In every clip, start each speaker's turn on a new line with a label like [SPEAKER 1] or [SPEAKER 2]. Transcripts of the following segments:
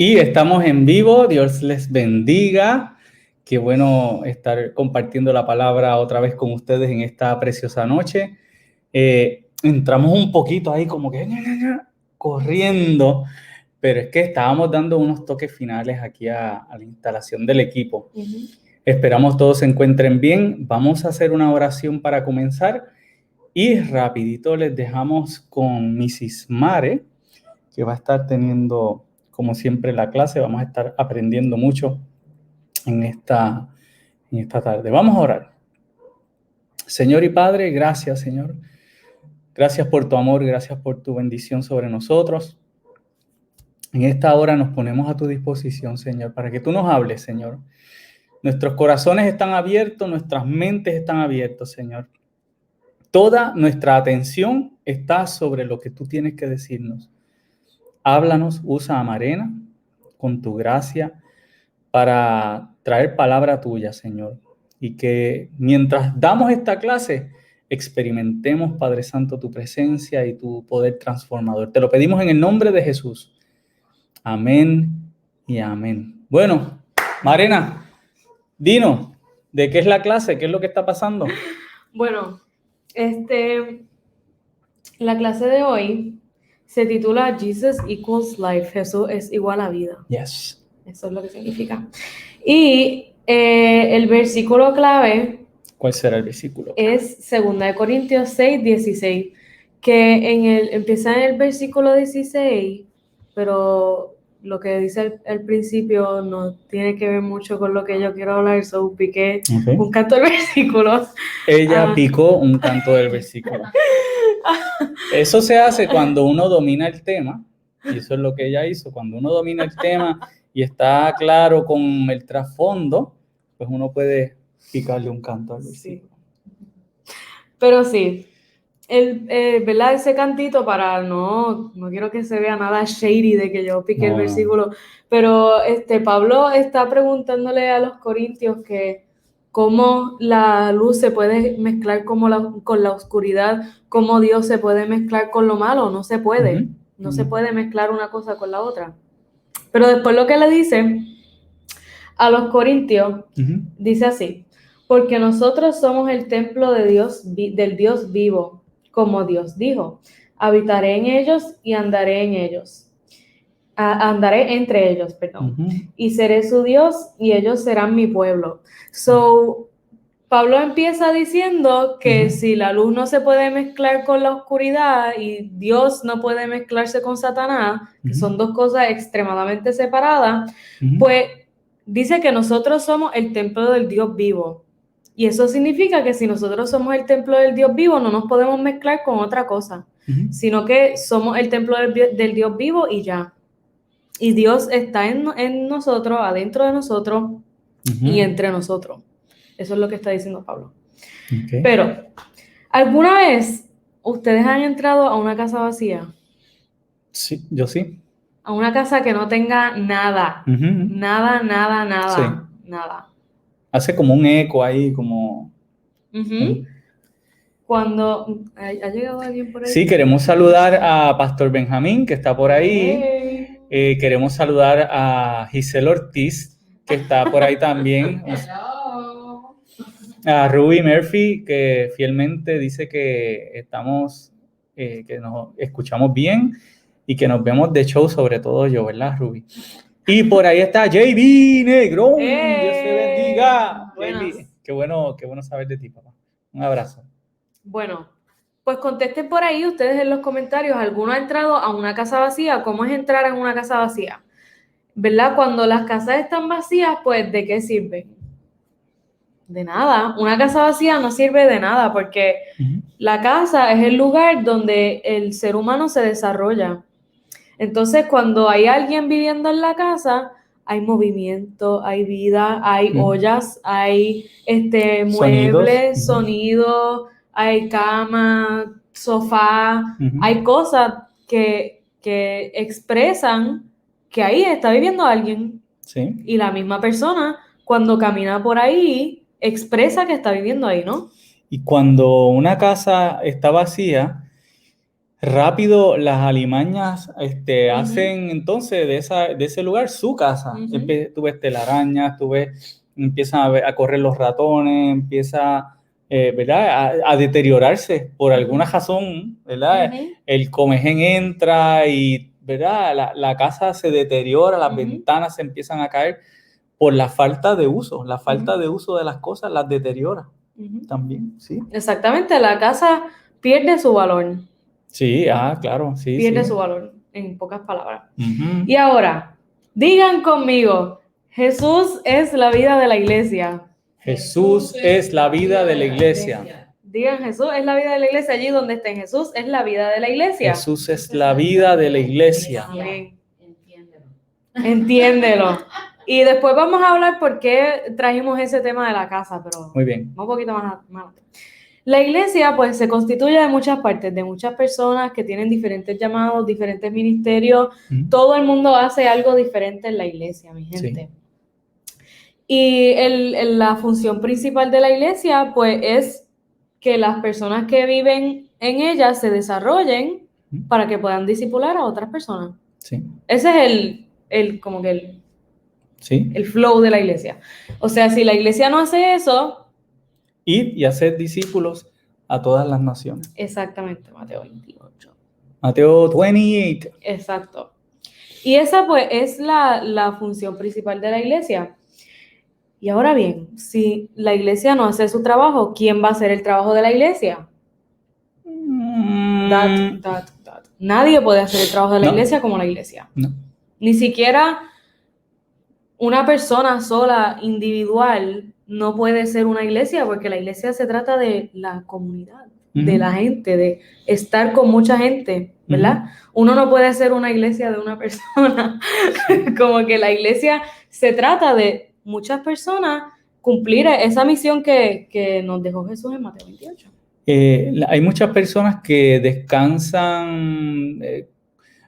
[SPEAKER 1] Y estamos en vivo, Dios les bendiga. Qué bueno estar compartiendo la palabra otra vez con ustedes en esta preciosa noche. Entramos un poquito ahí como que corriendo, pero es que estábamos dando unos toques finales aquí a la instalación del equipo. Esperamos todos se encuentren bien. Vamos a hacer una oración para comenzar y rapidito les dejamos con Mrs. Mare, que va a estar teniendo, como siempre, la clase. Vamos a estar aprendiendo mucho en esta tarde. Vamos a orar. Señor y Padre, gracias, Señor. Gracias por tu amor, gracias por tu bendición sobre nosotros. En esta hora nos ponemos a tu disposición, Señor, para que tú nos hables, Señor. Nuestros corazones están abiertos, nuestras mentes están abiertas, Señor. Toda nuestra atención está sobre lo que tú tienes que decirnos. Háblanos, usa a Marena con tu gracia para traer palabra tuya, Señor. Y que mientras damos esta clase, experimentemos, Padre Santo, tu presencia y tu poder transformador. Te lo pedimos en el nombre de Jesús. Amén y amén. Bueno, Marena, dinos, ¿de qué es la clase? ¿Qué es lo que está pasando?
[SPEAKER 2] Bueno, la clase de hoy se titula Jesus Equals Life. Jesús es igual a vida.
[SPEAKER 1] Yes.
[SPEAKER 2] Eso es lo que significa. Y el versículo clave.
[SPEAKER 1] ¿Cuál será el versículo?
[SPEAKER 2] Es 2 Corintios 6, 16, que empieza en el versículo 16, pero lo que dice al principio no tiene que ver mucho con lo que yo quiero hablar, so piqué un canto del versículo.
[SPEAKER 1] Ella picó un canto del versículo. Eso se hace cuando uno domina el tema, y eso es lo que ella hizo. Cuando uno domina el tema y está claro con el trasfondo, pues uno puede picarle un canto al versículo.
[SPEAKER 2] Pero sí, ¿verdad? Ese cantito para no quiero que se vea nada shady de que yo pique el versículo, pero Pablo está preguntándole a los corintios que cómo la luz se puede mezclar con la oscuridad, cómo Dios se puede mezclar con lo malo. No se puede, no se puede mezclar una cosa con la otra. Pero después lo que le dice a los corintios, dice así: porque nosotros somos el templo de Dios, del Dios vivo, como Dios dijo, habitaré en ellos y andaré en ellos. Andaré entre ellos, perdón, y seré su Dios y ellos serán mi pueblo. So, Pablo empieza diciendo que si la luz no se puede mezclar con la oscuridad y Dios no puede mezclarse con Satanás, que son dos cosas extremadamente separadas, pues dice que nosotros somos el templo del Dios vivo. Y eso significa que si nosotros somos el templo del Dios vivo, no nos podemos mezclar con otra cosa, sino que somos el templo del Dios vivo y ya. Y Dios está en nosotros, adentro de nosotros y entre nosotros. Eso es lo que está diciendo Pablo. Okay. Pero, ¿alguna vez ustedes han entrado a una casa vacía?
[SPEAKER 1] Sí, yo sí.
[SPEAKER 2] A una casa que no tenga nada. Nada. Sí. Nada.
[SPEAKER 1] Hace como un eco ahí, como...
[SPEAKER 2] Cuando... ¿Ha llegado alguien por ahí?
[SPEAKER 1] Sí, queremos saludar a Pastor Benjamín, que está por ahí. Hey. Queremos saludar a Giselle Ortiz, que está por ahí también. A Ruby Murphy, que fielmente dice que estamos, que nos escuchamos bien y que nos vemos de show, sobre todo yo, ¿verdad, Ruby? Y por ahí está JB Negro.
[SPEAKER 2] Hey.
[SPEAKER 1] Dios te bendiga. JB, qué bueno saber de ti, papá. Un abrazo.
[SPEAKER 2] Bueno, pues contesten por ahí ustedes en los comentarios. ¿Alguno ha entrado a una casa vacía? ¿Cómo es entrar en una casa vacía? ¿Verdad? Cuando las casas están vacías, pues, ¿de qué sirven? De nada. Una casa vacía no sirve de nada porque la casa es el lugar donde el ser humano se desarrolla. Entonces, cuando hay alguien viviendo en la casa, hay movimiento, hay vida, hay ollas, hay muebles, sonidos, hay cama, sofá, hay cosas que expresan que ahí está viviendo alguien.
[SPEAKER 1] Sí.
[SPEAKER 2] Y la misma persona, cuando camina por ahí, expresa que está viviendo ahí, ¿no?
[SPEAKER 1] Y cuando una casa está vacía, rápido las alimañas
[SPEAKER 2] Ujú.
[SPEAKER 1] hacen entonces de ese lugar su casa.
[SPEAKER 2] Ujú.
[SPEAKER 1] Tú ves telarañas, empiezan a correr los ratones, empieza, ¿verdad? A deteriorarse por alguna razón, ¿verdad?
[SPEAKER 2] Ujú.
[SPEAKER 1] El comején entra y, ¿verdad? La casa se deteriora, las
[SPEAKER 2] Ujú.
[SPEAKER 1] ventanas se empiezan a caer por la falta de uso. La falta
[SPEAKER 2] Ujú.
[SPEAKER 1] de uso de las cosas las deteriora
[SPEAKER 2] Ujú.
[SPEAKER 1] también, ¿sí?
[SPEAKER 2] Exactamente, la casa pierde su valor.
[SPEAKER 1] Sí, claro, sí,
[SPEAKER 2] Pierde
[SPEAKER 1] sí.
[SPEAKER 2] su valor, en pocas palabras.
[SPEAKER 1] Ujú.
[SPEAKER 2] Y ahora, digan conmigo, Jesús es la vida de la iglesia.
[SPEAKER 1] Jesús es la vida de la iglesia.
[SPEAKER 2] Digan, Jesús es la vida de la iglesia. Allí donde estén, Jesús es la vida de la iglesia.
[SPEAKER 1] Jesús es la vida de la iglesia.
[SPEAKER 2] Amén. Entiéndelo. Y después vamos a hablar por qué trajimos ese tema de la casa, pero
[SPEAKER 1] Muy bien.
[SPEAKER 2] un poquito más. La iglesia, pues, se constituye de muchas partes, de muchas personas que tienen diferentes llamados, diferentes ministerios.
[SPEAKER 1] Ujú.
[SPEAKER 2] Todo el mundo hace algo diferente en la iglesia, mi gente. Y la función principal de la iglesia, pues, es que las personas que viven en ella se desarrollen
[SPEAKER 1] Ujú.
[SPEAKER 2] para que puedan discipular a otras personas.
[SPEAKER 1] Sí,
[SPEAKER 2] Ese es como que
[SPEAKER 1] sí.
[SPEAKER 2] el flow de la iglesia. O sea, si la iglesia no hace eso,
[SPEAKER 1] Ir y hacer discípulos a todas las naciones.
[SPEAKER 2] exactamente, Mateo 28.
[SPEAKER 1] Mateo 28.
[SPEAKER 2] Exacto. Y esa pues es la función principal de la iglesia. Y ahora bien, si la iglesia no hace su trabajo, ¿quién va a hacer el trabajo de la iglesia? Nadie puede hacer el trabajo de la
[SPEAKER 1] No.
[SPEAKER 2] iglesia como la iglesia.
[SPEAKER 1] No.
[SPEAKER 2] Ni siquiera una persona sola, individual, no puede ser una iglesia, porque la iglesia se trata de la comunidad, de la gente, de estar con mucha gente, ¿verdad? Uno no puede ser una iglesia de una persona. Como que la iglesia se trata de muchas personas cumplir esa misión que nos dejó Jesús en Mateo 28.
[SPEAKER 1] Hay muchas personas que descansan,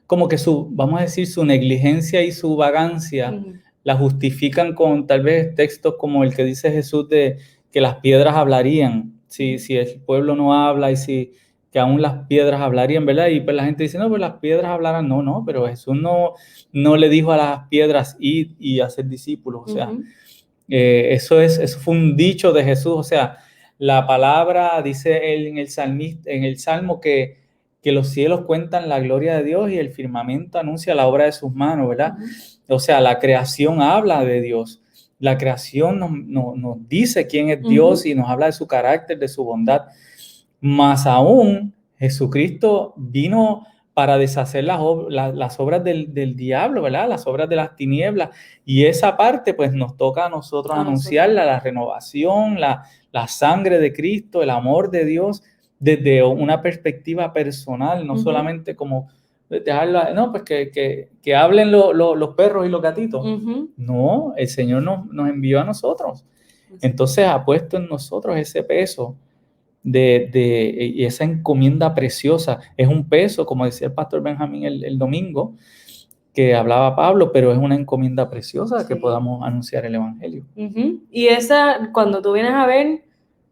[SPEAKER 1] como que vamos a decir, su negligencia y su vagancia la justifican con tal vez textos como el que dice Jesús de que las piedras hablarían, si el pueblo no habla y que aún las piedras hablarían, ¿verdad? Y pues la gente dice, no, pues las piedras hablarán. No, pero Jesús no le dijo a las piedras ir y hacer discípulos, o sea, eso fue un dicho de Jesús, o sea, la palabra dice él en el Salmo que los cielos cuentan la gloria de Dios y el firmamento anuncia la obra de sus manos, ¿verdad? O sea, la creación habla de Dios. La creación nos dice quién es Dios y nos habla de su carácter, de su bondad. Más aún, Jesucristo vino para deshacer las obras del diablo, ¿verdad? Las obras de las tinieblas. Y esa parte, pues, nos toca a nosotros anunciarla, la renovación, la sangre de Cristo, el amor de Dios, desde una perspectiva personal, no solamente como dejarla, no, pues que hablen los perros y los gatitos. No, el Señor nos envió a nosotros. Entonces ha puesto en nosotros ese peso y esa encomienda preciosa. Es un peso, como decía el pastor Benjamín el domingo, que hablaba Pablo, pero es una encomienda preciosa que podamos anunciar el evangelio.
[SPEAKER 2] Y cuando tú vienes a ver,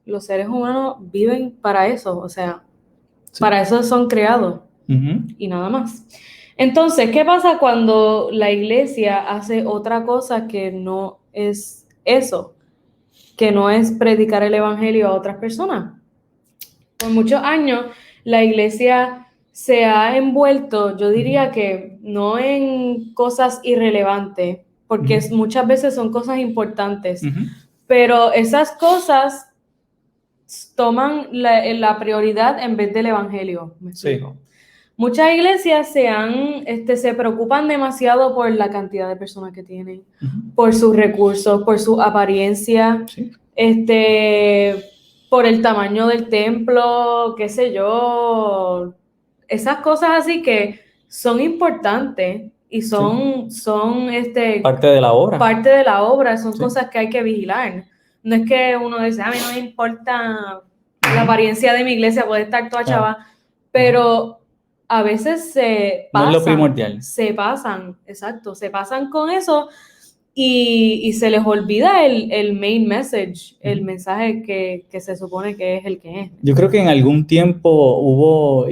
[SPEAKER 2] los seres humanos viven para eso, o sea, para eso son creados y nada más. Entonces, ¿qué pasa cuando la iglesia hace otra cosa que no es eso? Que no es predicar el evangelio a otras personas. Por muchos años, la iglesia se ha envuelto, yo diría que no en cosas irrelevantes, porque muchas veces son cosas importantes, pero esas cosas toman la prioridad en vez del evangelio. ¿Me explico? Sí. Muchas iglesias se preocupan demasiado por la cantidad de personas que tienen, por sus recursos, por su apariencia, por el tamaño del templo, qué sé yo, esas cosas así que son importantes y son
[SPEAKER 1] parte de la obra.
[SPEAKER 2] Parte de la obra, son cosas que hay que vigilar. No es que uno dice, a mí no me importa la apariencia de mi iglesia, puede estar toda chava, pero a veces se pasan.
[SPEAKER 1] No es lo primordial.
[SPEAKER 2] Se pasan, exacto, se pasan con eso y se les olvida el main message, el mensaje que se supone que es el que es.
[SPEAKER 1] Yo creo que en algún tiempo hubo,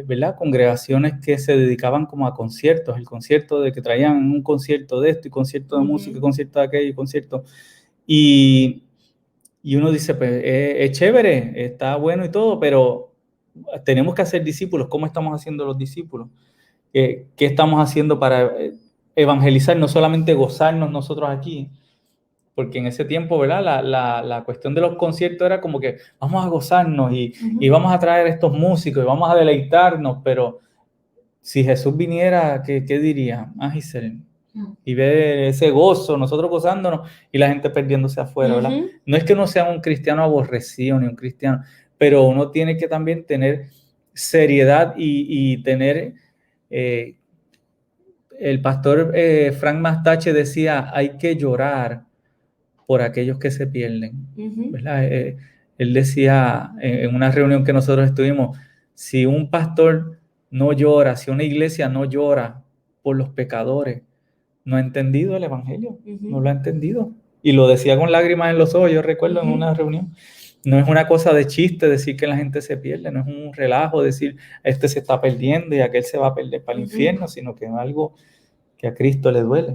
[SPEAKER 1] ¿verdad?, congregaciones que se dedicaban como a conciertos, el concierto de que traían un concierto de esto y concierto de música, y concierto de aquello y concierto. Y uno dice, pues es chévere, está bueno y todo, pero tenemos que hacer discípulos. ¿Cómo estamos haciendo los discípulos? ¿Qué estamos haciendo para evangelizar? No solamente gozarnos nosotros aquí, porque en ese tiempo, ¿verdad? La cuestión de los conciertos era como que vamos a gozarnos y vamos a traer a estos músicos y vamos a deleitarnos, pero si Jesús viniera, ¿qué diría? Ah, Giselle, y ver ese gozo, nosotros gozándonos y la gente perdiéndose afuera, ¿verdad? No es que uno sea un cristiano aborrecido ni un cristiano, pero uno tiene que también tener seriedad y tener... el pastor Frank Mastache decía, hay que llorar por aquellos que se pierden, ¿verdad? Él decía en una reunión que nosotros estuvimos, si un pastor no llora, si una iglesia no llora por los pecadores, no ha entendido el evangelio, no lo ha entendido. Y lo decía con lágrimas en los ojos, yo recuerdo en una reunión. No es una cosa de chiste decir que la gente se pierde, no es un relajo decir este se está perdiendo y aquel se va a perder para el infierno, sino que es algo que a Cristo le duele.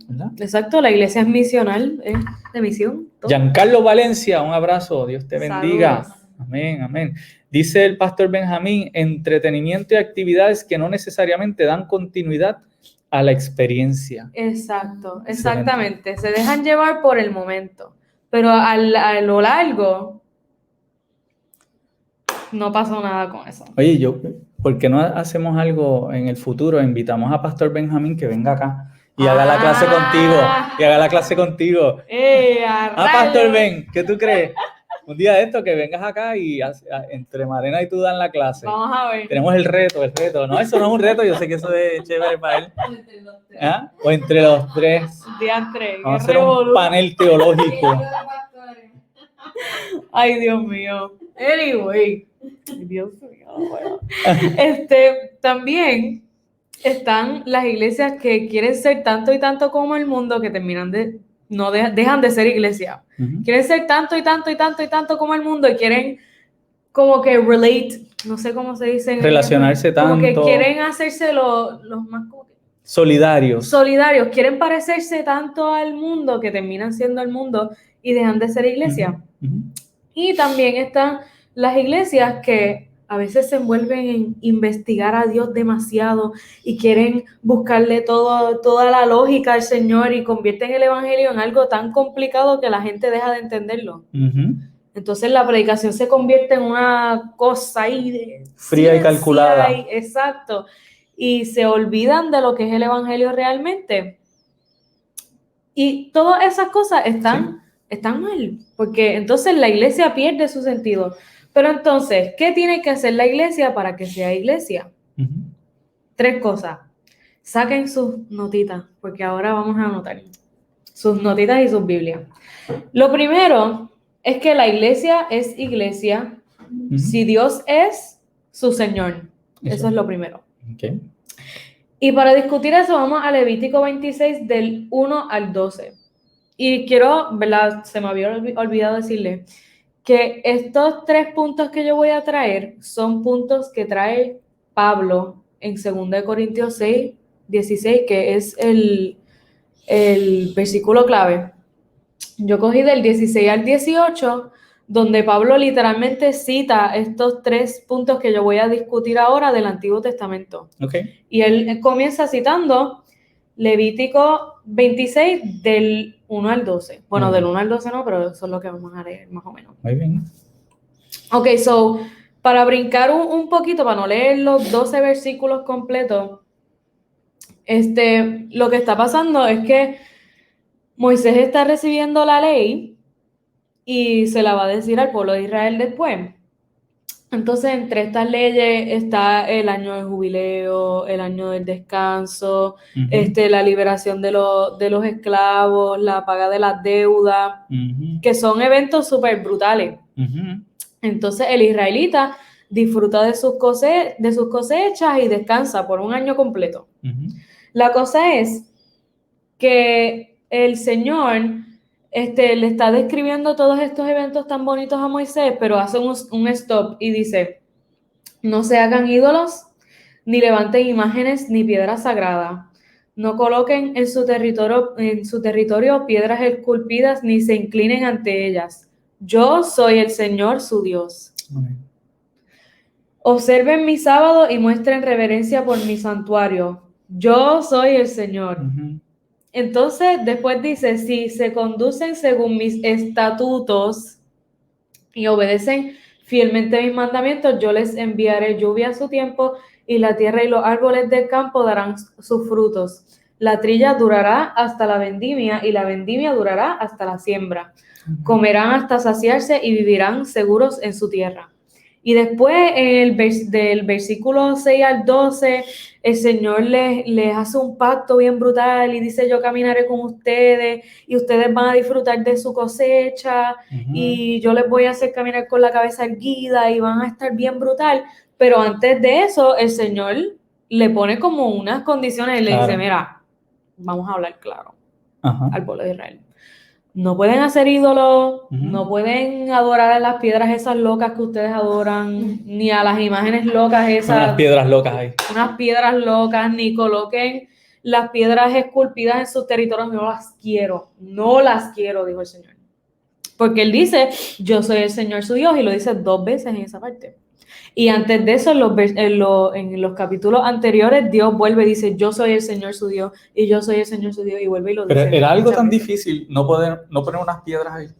[SPEAKER 1] ¿Verdad?
[SPEAKER 2] Exacto, la iglesia es misional, es de misión. Todo.
[SPEAKER 1] Giancarlo Valencia, un abrazo, Dios te bendiga.
[SPEAKER 2] Saludos.
[SPEAKER 1] Amén, amén. Dice el pastor Benjamín, entretenimiento y actividades que no necesariamente dan continuidad a la experiencia.
[SPEAKER 2] Exacto, exactamente. Se dejan llevar por el momento, pero a lo largo no pasó nada con eso.
[SPEAKER 1] Oye, ¿por qué no hacemos algo en el futuro? Invitamos a pastor Benjamín que venga acá y haga la clase contigo. Y haga la clase contigo. Pastor Ben, ¿qué tú crees? Un día de esto que vengas acá y entre Marena y tú dan la clase.
[SPEAKER 2] Vamos a ver.
[SPEAKER 1] Tenemos el reto. No, eso no es un reto, yo sé que eso es chévere para él. Entre los tres. ¿Ah? O entre los tres. Vamos a hacer un panel teológico.
[SPEAKER 2] Ay, Dios mío. Anyway. Dios mío. Bueno. También están las iglesias que quieren ser tanto y tanto como el mundo que terminan dejan de ser iglesia. Quieren ser tanto y tanto y tanto y tanto como el mundo y quieren como que relate, no sé cómo se dice.
[SPEAKER 1] Relacionarse tanto.
[SPEAKER 2] Como que quieren hacerse los más como que
[SPEAKER 1] solidarios.
[SPEAKER 2] Quieren parecerse tanto al mundo que terminan siendo el mundo y dejan de ser iglesia. Y también están las iglesias que a veces se envuelven en investigar a Dios demasiado y quieren buscarle toda la lógica al Señor y convierten el evangelio en algo tan complicado que la gente deja de entenderlo. Entonces la predicación se convierte en una cosa ahí de
[SPEAKER 1] fría y calculada.
[SPEAKER 2] Exacto. Y se olvidan de lo que es el evangelio realmente. Y todas esas cosas están mal, porque entonces la iglesia pierde su sentido. Pero entonces, ¿qué tiene que hacer la iglesia para que sea iglesia? 3 cosas. Saquen sus notitas, porque ahora vamos a anotar sus notitas y sus Biblias. Lo primero es que la iglesia es iglesia si Dios es su Señor. Eso es lo primero.
[SPEAKER 1] Okay.
[SPEAKER 2] Y para discutir eso vamos a Levítico 26 del 1 al 12. Y quiero, ¿verdad? Se me había olvidado decirle que estos 3 puntos que yo voy a traer son puntos que trae Pablo en 2 Corintios 6, 16, que es el versículo clave. Yo cogí del 16 al 18, donde Pablo literalmente cita estos 3 puntos que yo voy a discutir ahora del Antiguo Testamento.
[SPEAKER 1] Okay.
[SPEAKER 2] Y él comienza citando Levítico 26 del 1 al 12. Bueno, del 1 al 12 no, pero eso es lo que vamos a leer más o menos.
[SPEAKER 1] Muy bien.
[SPEAKER 2] Ok, so, para brincar un poquito, para no leer los 12 versículos completos, lo que está pasando es que Moisés está recibiendo la ley y se la va a decir al pueblo de Israel después. Entonces, entre estas leyes está el año del jubileo, el año del descanso, la liberación de los esclavos, la paga de las deudas, que son eventos súper brutales. Entonces, el israelita disfruta de sus cosechas y descansa por un año completo. La cosa es que el Señor le está describiendo todos estos eventos tan bonitos a Moisés, pero hace un stop y dice, no se hagan ídolos, ni levanten imágenes, ni piedras sagradas. No coloquen en su territorio piedras esculpidas, ni se inclinen ante ellas. Yo soy el Señor, su Dios.
[SPEAKER 1] Amén.
[SPEAKER 2] Observen mi sábado y muestren reverencia por mi santuario. Yo soy el Señor.
[SPEAKER 1] Ujú.
[SPEAKER 2] Entonces, después dice, si se conducen según mis estatutos y obedecen fielmente mis mandamientos, yo les enviaré lluvia a su tiempo y la tierra y los árboles del campo darán sus frutos. La trilla durará hasta la vendimia y la vendimia durará hasta la siembra. Comerán hasta saciarse y vivirán seguros en su tierra. Y después, del versículo 6 al 12, el Señor les hace un pacto bien brutal y dice, yo caminaré con ustedes y ustedes van a disfrutar de su cosecha y yo les voy a hacer caminar con la cabeza erguida y van a estar bien brutal. Pero antes de eso, el Señor le pone como unas condiciones y le dice, mira, vamos a hablar claro al pueblo de Israel. No pueden hacer ídolos, no pueden adorar a las piedras esas locas que ustedes adoran, ni a las imágenes locas esas.
[SPEAKER 1] Unas piedras locas ahí.
[SPEAKER 2] Unas piedras locas, ni coloquen las piedras esculpidas en sus territorios, no las quiero, dijo el Señor. Porque Él dice, yo soy el Señor su Dios, y lo dice 2 veces en esa parte. Y antes de eso, en los capítulos anteriores, Dios vuelve y dice, yo soy el Señor su Dios, y yo soy el Señor su Dios, y vuelve y lo dice.
[SPEAKER 1] Pero era algo tan difícil no poner unas piedras ahí. O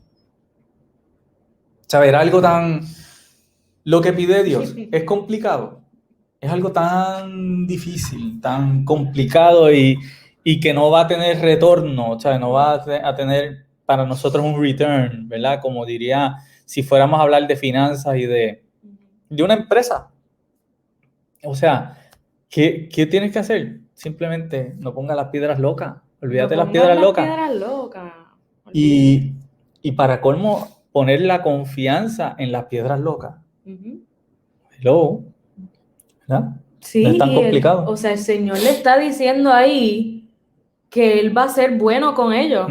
[SPEAKER 1] sea, era algo tan... Lo que pide Dios es complicado. Es algo tan difícil, tan complicado y que no va a tener retorno, o sea, no va a tener para nosotros un return, ¿verdad? Como diría, si fuéramos a hablar de finanzas y de una empresa. O sea, ¿qué tienes que hacer? Simplemente no ponga las piedras locas. Olvídate
[SPEAKER 2] no
[SPEAKER 1] las piedras locas.
[SPEAKER 2] Piedras locas.
[SPEAKER 1] Y para colmo, poner la confianza en las piedras locas. Hello. ¿Verdad?
[SPEAKER 2] Sí,
[SPEAKER 1] no es tan complicado.
[SPEAKER 2] O sea, el Señor le está diciendo ahí que Él va a ser bueno con ellos.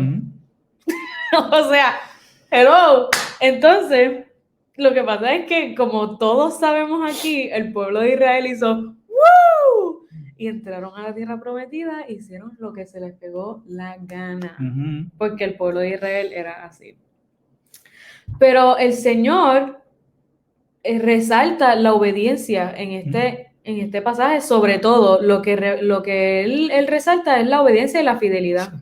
[SPEAKER 2] O sea, hello. Entonces, lo que pasa es que, como todos sabemos aquí, el pueblo de Israel hizo ¡woo! Y entraron a la tierra prometida, hicieron lo que se les pegó la gana. Porque el pueblo de Israel era así. Pero el Señor resalta la obediencia en este pasaje, sobre todo lo que él resalta es la obediencia y la fidelidad.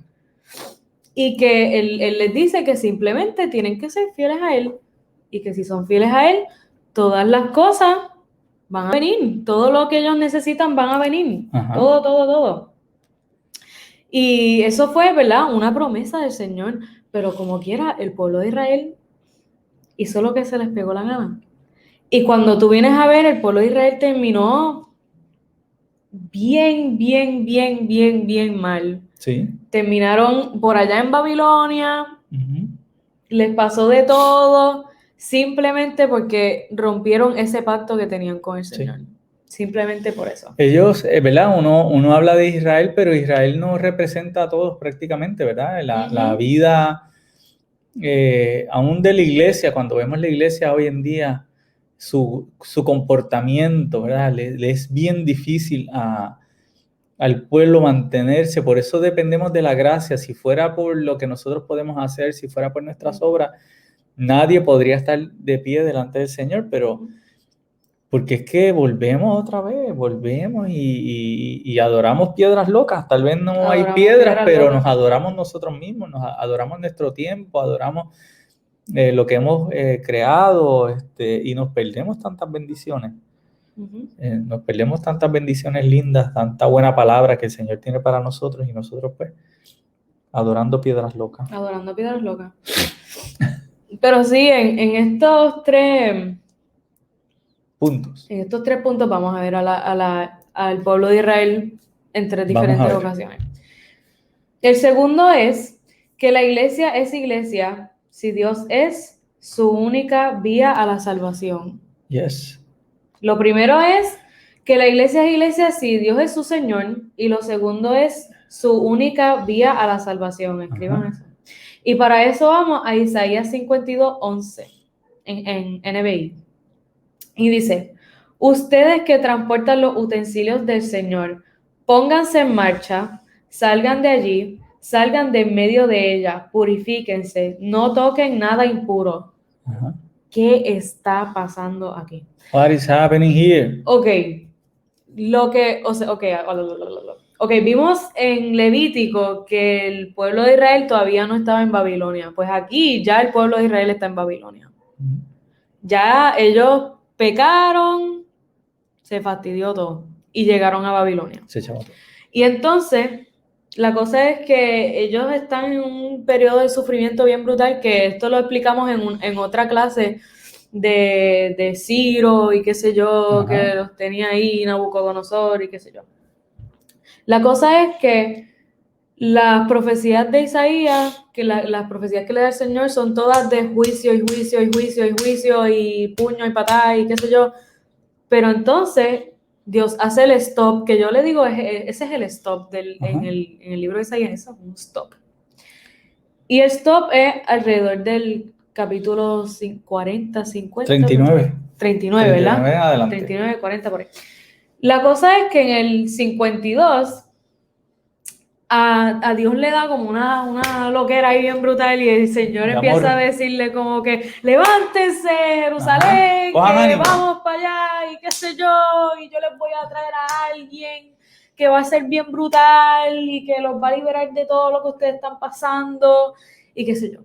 [SPEAKER 2] Y que él les dice que simplemente tienen que ser fieles a Él, y que si son fieles a Él, todas las cosas van a venir, todo lo que ellos necesitan van a venir, todo. Y eso fue, ¿verdad?, una promesa del Señor, pero como quiera, el pueblo de Israel hizo lo que se les pegó la gana. Y cuando tú vienes a ver, el pueblo de Israel terminó bien mal.
[SPEAKER 1] Sí.
[SPEAKER 2] Terminaron por allá en Babilonia, les pasó de todo, simplemente porque rompieron ese pacto que tenían con el Señor. Sí. Simplemente por eso.
[SPEAKER 1] Ellos, ¿verdad? Uno habla de Israel, pero Israel no representa a todos prácticamente, ¿verdad? La vida, aún de la iglesia, cuando vemos la iglesia hoy en día, su comportamiento, ¿verdad? Le es bien difícil al pueblo mantenerse, por eso dependemos de la gracia. Si fuera por lo que nosotros podemos hacer, si fuera por nuestras obras, nadie podría estar de pie delante del Señor, pero porque es que volvemos y adoramos piedras locas. Tal vez no hay piedras, pero nos adoramos nosotros mismos, nos adoramos nuestro tiempo, adoramos lo que hemos creado, y nos perdemos tantas bendiciones. Nos perdemos tantas bendiciones lindas, tanta buena palabra que el Señor tiene para nosotros, y nosotros pues adorando piedras locas.
[SPEAKER 2] Adorando piedras locas. Pero sí, en estos 3 puntos. En estos 3 puntos vamos a ver al pueblo de Israel en 3 diferentes ocasiones. El segundo es que la iglesia es iglesia si Dios es su única vía a la salvación.
[SPEAKER 1] Yes.
[SPEAKER 2] Lo primero es que la iglesia es iglesia si Dios es su Señor, y lo segundo es su única vía a la salvación. Escriban eso. Y para eso vamos a Isaías 52:11 en NBI. Y dice, ustedes que transportan los utensilios del Señor, pónganse en marcha, salgan de allí, salgan de en medio de ella, purifíquense, no toquen nada impuro. ¿Qué está pasando aquí?
[SPEAKER 1] What is happening here?
[SPEAKER 2] Ok, vimos en Levítico que el pueblo de Israel todavía no estaba en Babilonia. Pues aquí ya el pueblo de Israel está en Babilonia. Ya ellos pecaron, se fastidió todo y llegaron a Babilonia.
[SPEAKER 1] Se echaba todo.
[SPEAKER 2] Y entonces, la cosa es que ellos están en un periodo de sufrimiento bien brutal, que esto lo explicamos en otra clase de Ciro y qué sé yo, que los tenía ahí Nabucodonosor y qué sé yo. La cosa es que las profecías de Isaías, que las profecías que le da el Señor son todas de juicio y juicio y juicio y juicio y puño y patada y qué sé yo. Pero entonces Dios hace el stop, que yo le digo, ese es el stop en el libro de Isaías, es un stop. Y el stop es alrededor del capítulo 40, 50.
[SPEAKER 1] 39.
[SPEAKER 2] 39, ¿verdad?
[SPEAKER 1] 39 adelante.
[SPEAKER 2] 39, 40 por ahí. La cosa es que en el 52 a Dios le da como una loquera ahí bien brutal y el Señor empieza a decirle como que levántense Jerusalén, que vamos para allá y qué sé yo, y yo les voy a traer a alguien que va a ser bien brutal y que los va a liberar de todo lo que ustedes están pasando y qué sé yo.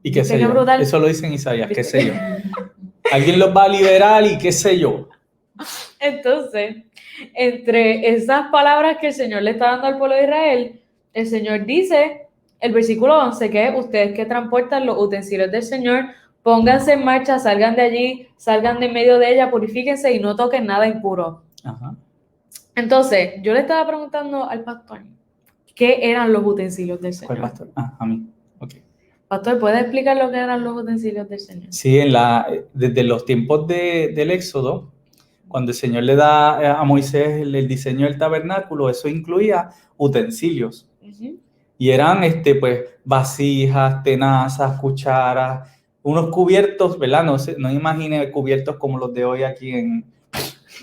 [SPEAKER 1] Y qué sé yo, brutal. Eso lo dice en Isaías, qué sé yo. Alguien los va a liberar y qué sé yo.
[SPEAKER 2] Entonces, entre esas palabras que el Señor le está dando al pueblo de Israel, el Señor dice, el versículo 11, que ustedes que transportan los utensilios del Señor, pónganse en marcha, salgan de allí, salgan de en medio de ella, purifíquense y no toquen nada impuro. Entonces, yo le estaba preguntando al pastor, ¿qué eran los utensilios del Señor?
[SPEAKER 1] ¿Cuál pastor? A mí. Okay.
[SPEAKER 2] Pastor, ¿puede explicar lo que eran los utensilios del Señor?
[SPEAKER 1] Sí, desde los tiempos del Éxodo, cuando el Señor le da a Moisés el diseño del tabernáculo, eso incluía utensilios. Y eran pues vasijas, tenazas, cucharas, unos cubiertos, ¿verdad? No imagine cubiertos como los de hoy aquí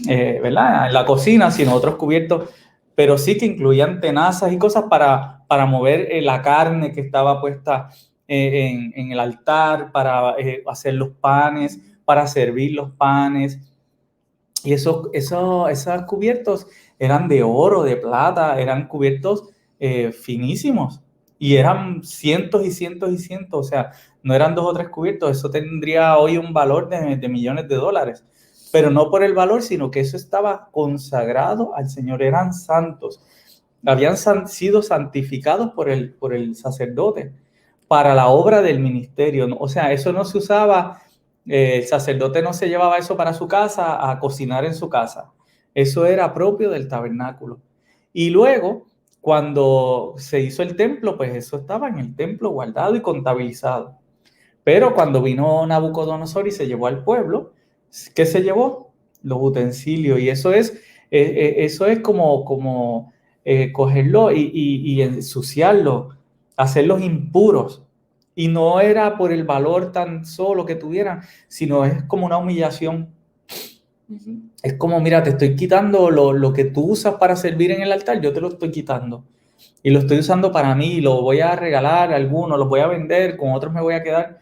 [SPEAKER 1] ¿verdad? En la cocina, sino otros cubiertos, pero sí que incluían tenazas y cosas para mover la carne que estaba puesta en el altar, para hacer los panes, para servir los panes. Y esos cubiertos eran de oro, de plata, eran cubiertos finísimos. Y eran cientos y cientos y cientos, o sea, no eran 2 o 3 cubiertos, eso tendría hoy un valor de millones de dólares. Pero no por el valor, sino que eso estaba consagrado al Señor, eran santos. Habían sido santificados por el sacerdote para la obra del ministerio. O sea, eso no se usaba, el sacerdote no se llevaba eso para su casa a cocinar en su casa. Eso era propio del tabernáculo. Y luego, cuando se hizo el templo, pues eso estaba en el templo guardado y contabilizado. Pero cuando vino Nabucodonosor y se llevó al pueblo, ¿qué se llevó? Los utensilios. Y eso es como cogerlo y ensuciarlo, hacerlos impuros. Y no era por el valor tan solo que tuvieran, sino es como una humillación. Es como, mira, te estoy quitando lo que tú usas para servir en el altar, yo te lo estoy quitando. Y lo estoy usando para mí, lo voy a regalar a algunos, los voy a vender, con otros me voy a quedar.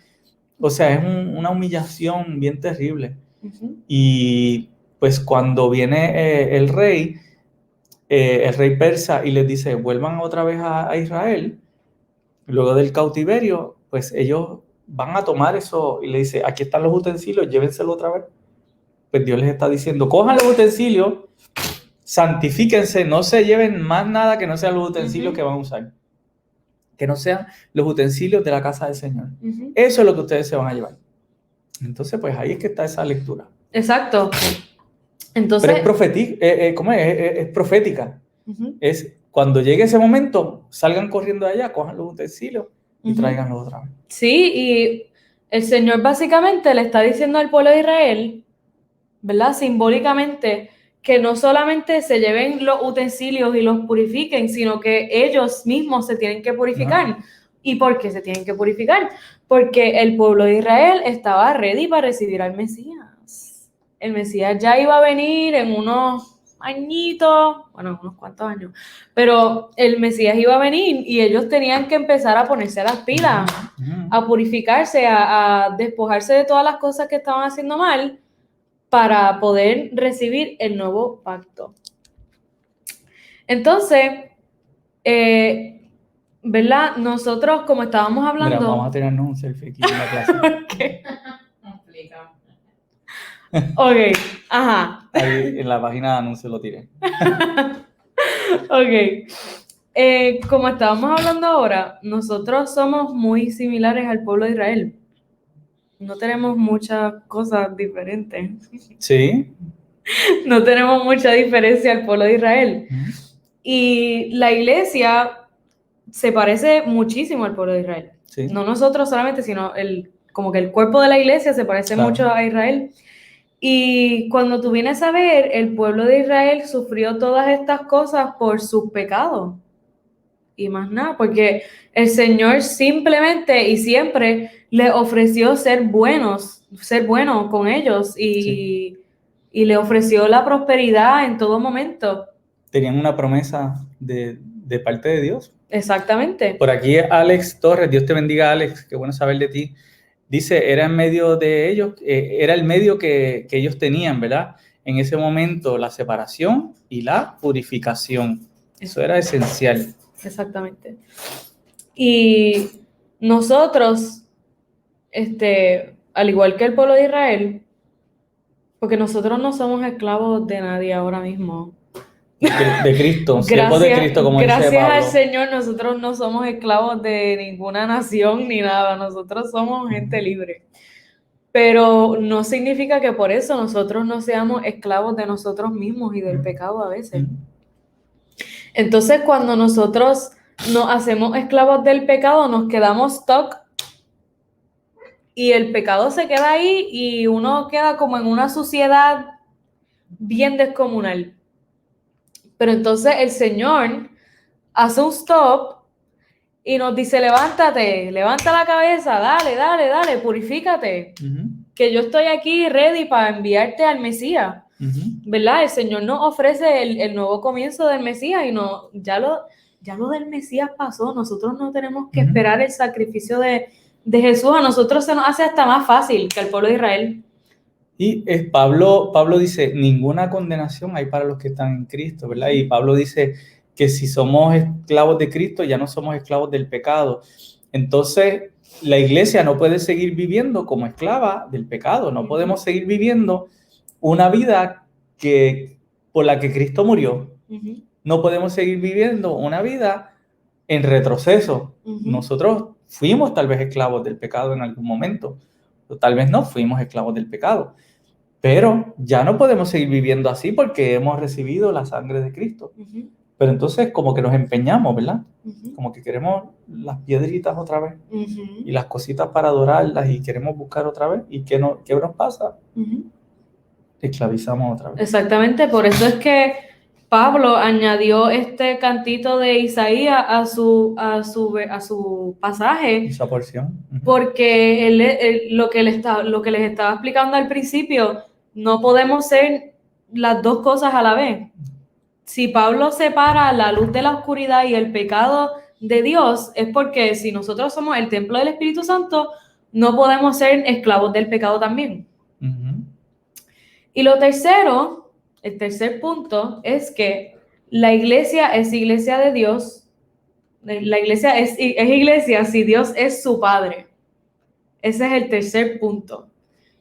[SPEAKER 1] O sea, es una humillación bien terrible. Y pues cuando viene el rey persa y les dice, vuelvan otra vez a Israel, luego del cautiverio, pues ellos van a tomar eso y le dice, aquí están los utensilios, llévenselo otra vez. Pues Dios les está diciendo, cojan los utensilios, santifíquense, no se lleven más nada que no sean los utensilios que van a usar. Que no sean los utensilios de la casa del Señor. Eso es lo que ustedes se van a llevar. Entonces, pues ahí es que está esa lectura.
[SPEAKER 2] Exacto. Entonces,
[SPEAKER 1] pero es profética. Es cuando llegue ese momento, salgan corriendo de allá, cojan los utensilios y tráiganlos otra vez.
[SPEAKER 2] Sí, y el Señor básicamente le está diciendo al pueblo de Israel, ¿verdad? Simbólicamente, que no solamente se lleven los utensilios y los purifiquen, sino que ellos mismos se tienen que purificar. ¿Y por qué se tienen que purificar? Porque el pueblo de Israel estaba ready para recibir al Mesías. El Mesías ya iba a venir en unos añitos, bueno, unos cuantos años, pero el Mesías iba a venir y ellos tenían que empezar a ponerse las pilas, a purificarse, a despojarse de todas las cosas que estaban haciendo mal para poder recibir el nuevo pacto. Entonces, ¿verdad? Nosotros, como estábamos hablando...
[SPEAKER 1] Mira, vamos a tirarnos un selfie aquí en la clase.
[SPEAKER 2] Okay. Ok, ajá.
[SPEAKER 1] Ahí en la página de anuncio lo tiré.
[SPEAKER 2] Ok. Como estábamos hablando ahora, nosotros somos muy similares al pueblo de Israel. No tenemos muchas cosas diferentes.
[SPEAKER 1] Sí.
[SPEAKER 2] No tenemos mucha diferencia al pueblo de Israel. Y la iglesia se parece muchísimo al pueblo de Israel.
[SPEAKER 1] Sí.
[SPEAKER 2] No nosotros solamente, sino como que el cuerpo de la iglesia se parece mucho a Israel. Y cuando tú vienes a ver, el pueblo de Israel sufrió todas estas cosas por sus pecados. Y más nada, porque el Señor simplemente y siempre le ofreció ser bueno con ellos y le ofreció la prosperidad en todo momento.
[SPEAKER 1] Tenían una promesa de parte de Dios.
[SPEAKER 2] Exactamente.
[SPEAKER 1] Por aquí Alex Torres, Dios te bendiga, Alex, qué bueno saber de ti. Dice, era en medio de ellos, era el medio que ellos tenían, ¿verdad? En ese momento, la separación y la purificación. Eso era esencial.
[SPEAKER 2] Exactamente. Y nosotros, al igual que el pueblo de Israel, porque nosotros no somos esclavos de nadie ahora mismo.
[SPEAKER 1] De Cristo, siervos de Cristo, como dice Pablo.
[SPEAKER 2] Gracias al Señor, nosotros no somos esclavos de ninguna nación ni nada, nosotros somos gente libre. Pero no significa que por eso nosotros no seamos esclavos de nosotros mismos y del pecado a veces. Entonces, cuando nosotros nos hacemos esclavos del pecado, nos quedamos stuck y el pecado se queda ahí y uno queda como en una suciedad bien descomunal. Pero entonces el Señor hace un stop y nos dice, levántate, levanta la cabeza, dale, purifícate, que yo estoy aquí ready para enviarte al Mesías, ¿verdad? El Señor nos ofrece el nuevo comienzo del Mesías y ya lo del Mesías pasó, nosotros no tenemos que esperar el sacrificio de Jesús, a nosotros se nos hace hasta más fácil que al pueblo de Israel.
[SPEAKER 1] Y Pablo dice, ninguna condenación hay para los que están en Cristo, ¿verdad? Y Pablo dice que si somos esclavos de Cristo, ya no somos esclavos del pecado. Entonces, la iglesia no puede seguir viviendo como esclava del pecado. No podemos seguir viviendo una vida por la que Cristo murió. No podemos seguir viviendo una vida en retroceso. Nosotros fuimos tal vez esclavos del pecado en algún momento, o tal vez no fuimos esclavos del pecado. Pero ya no podemos seguir viviendo así porque hemos recibido la sangre de Cristo. Pero entonces como que nos empeñamos, ¿verdad? Como que queremos las piedritas otra vez y las cositas para adorarlas y queremos buscar otra vez. ¿Y qué nos pasa? Esclavizamos otra vez.
[SPEAKER 2] Exactamente, por eso es que Pablo añadió este cantito de Isaías a su pasaje.
[SPEAKER 1] Esa porción.
[SPEAKER 2] Porque lo que les estaba explicando al principio, no podemos ser las dos cosas a la vez. Si Pablo separa la luz de la oscuridad y el pecado de Dios, es porque si nosotros somos el templo del Espíritu Santo, no podemos ser esclavos del pecado también. Y lo tercero, el tercer punto, es que la iglesia es iglesia de Dios. La iglesia es iglesia si Dios es su Padre. Ese es el tercer punto.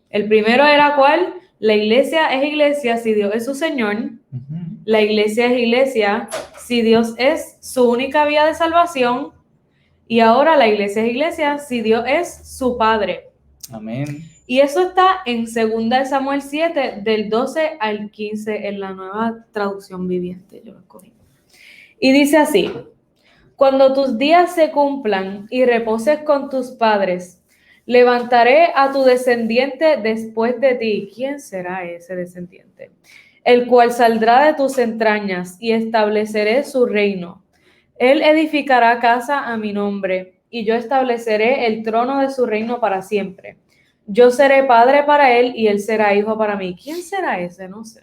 [SPEAKER 2] El primero era ¿cuál? La iglesia es iglesia si Dios es su Señor. La iglesia es iglesia si Dios es su única vía de salvación. Y ahora la iglesia es iglesia si Dios es su Padre.
[SPEAKER 1] Amén.
[SPEAKER 2] Y eso está en 2 Samuel 7, del 12 al 15, en la Nueva Traducción Viviente. Yo lo escogí. Y dice así: cuando tus días se cumplan y reposes con tus padres, levantaré a tu descendiente después de ti. ¿Quién será ese descendiente? el cual saldrá de tus entrañas, y estableceré su reino. Él edificará casa a mi nombre, y yo estableceré el trono de su reino para siempre. Yo seré padre para él, y él será hijo para mí. ¿Quién será ese? No sé.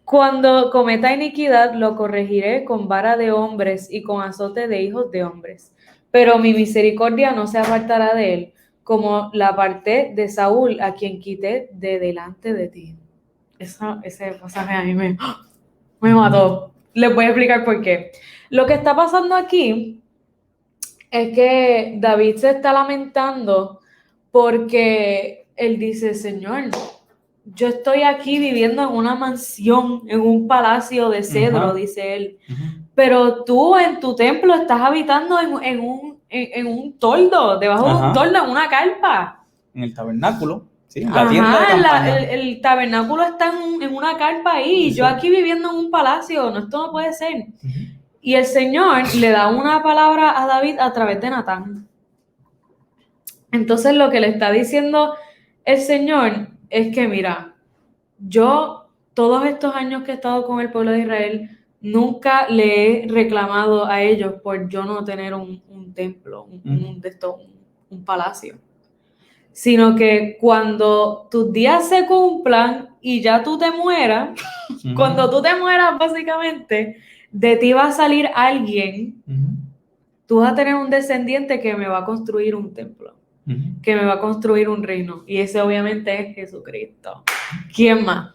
[SPEAKER 2] Cuando cometa iniquidad, lo corregiré con vara de hombres y con azote de hijos de hombres. Pero mi misericordia no se apartará de él, como la aparté de Saúl, a quien quité de delante de ti. Ese pasaje a mí me mató. Les voy a explicar por qué. Lo que está pasando aquí es que David se está lamentando porque él dice, Señor, yo estoy aquí viviendo en una mansión, en un palacio de cedro, dice él. Pero tú en tu templo estás habitando en un toldo, debajo de un toldo, en una carpa.
[SPEAKER 1] En el tabernáculo, sí, la tienda de campaña.
[SPEAKER 2] El tabernáculo está en una carpa ahí, y yo aquí viviendo en un palacio, esto no puede ser. Y el Señor le da una palabra a David a través de Natán. Entonces lo que le está diciendo el Señor es que, mira, yo todos estos años que he estado con el pueblo de Israel, nunca le he reclamado a ellos por yo no tener un templo, un palacio. Sino que cuando tus días se cumplan y ya tú te mueras, cuando tú te mueras básicamente, de ti va a salir alguien, tú vas a tener un descendiente que me va a construir un templo, que me va a construir un reino, y ese obviamente es Jesucristo. ¿Quién más?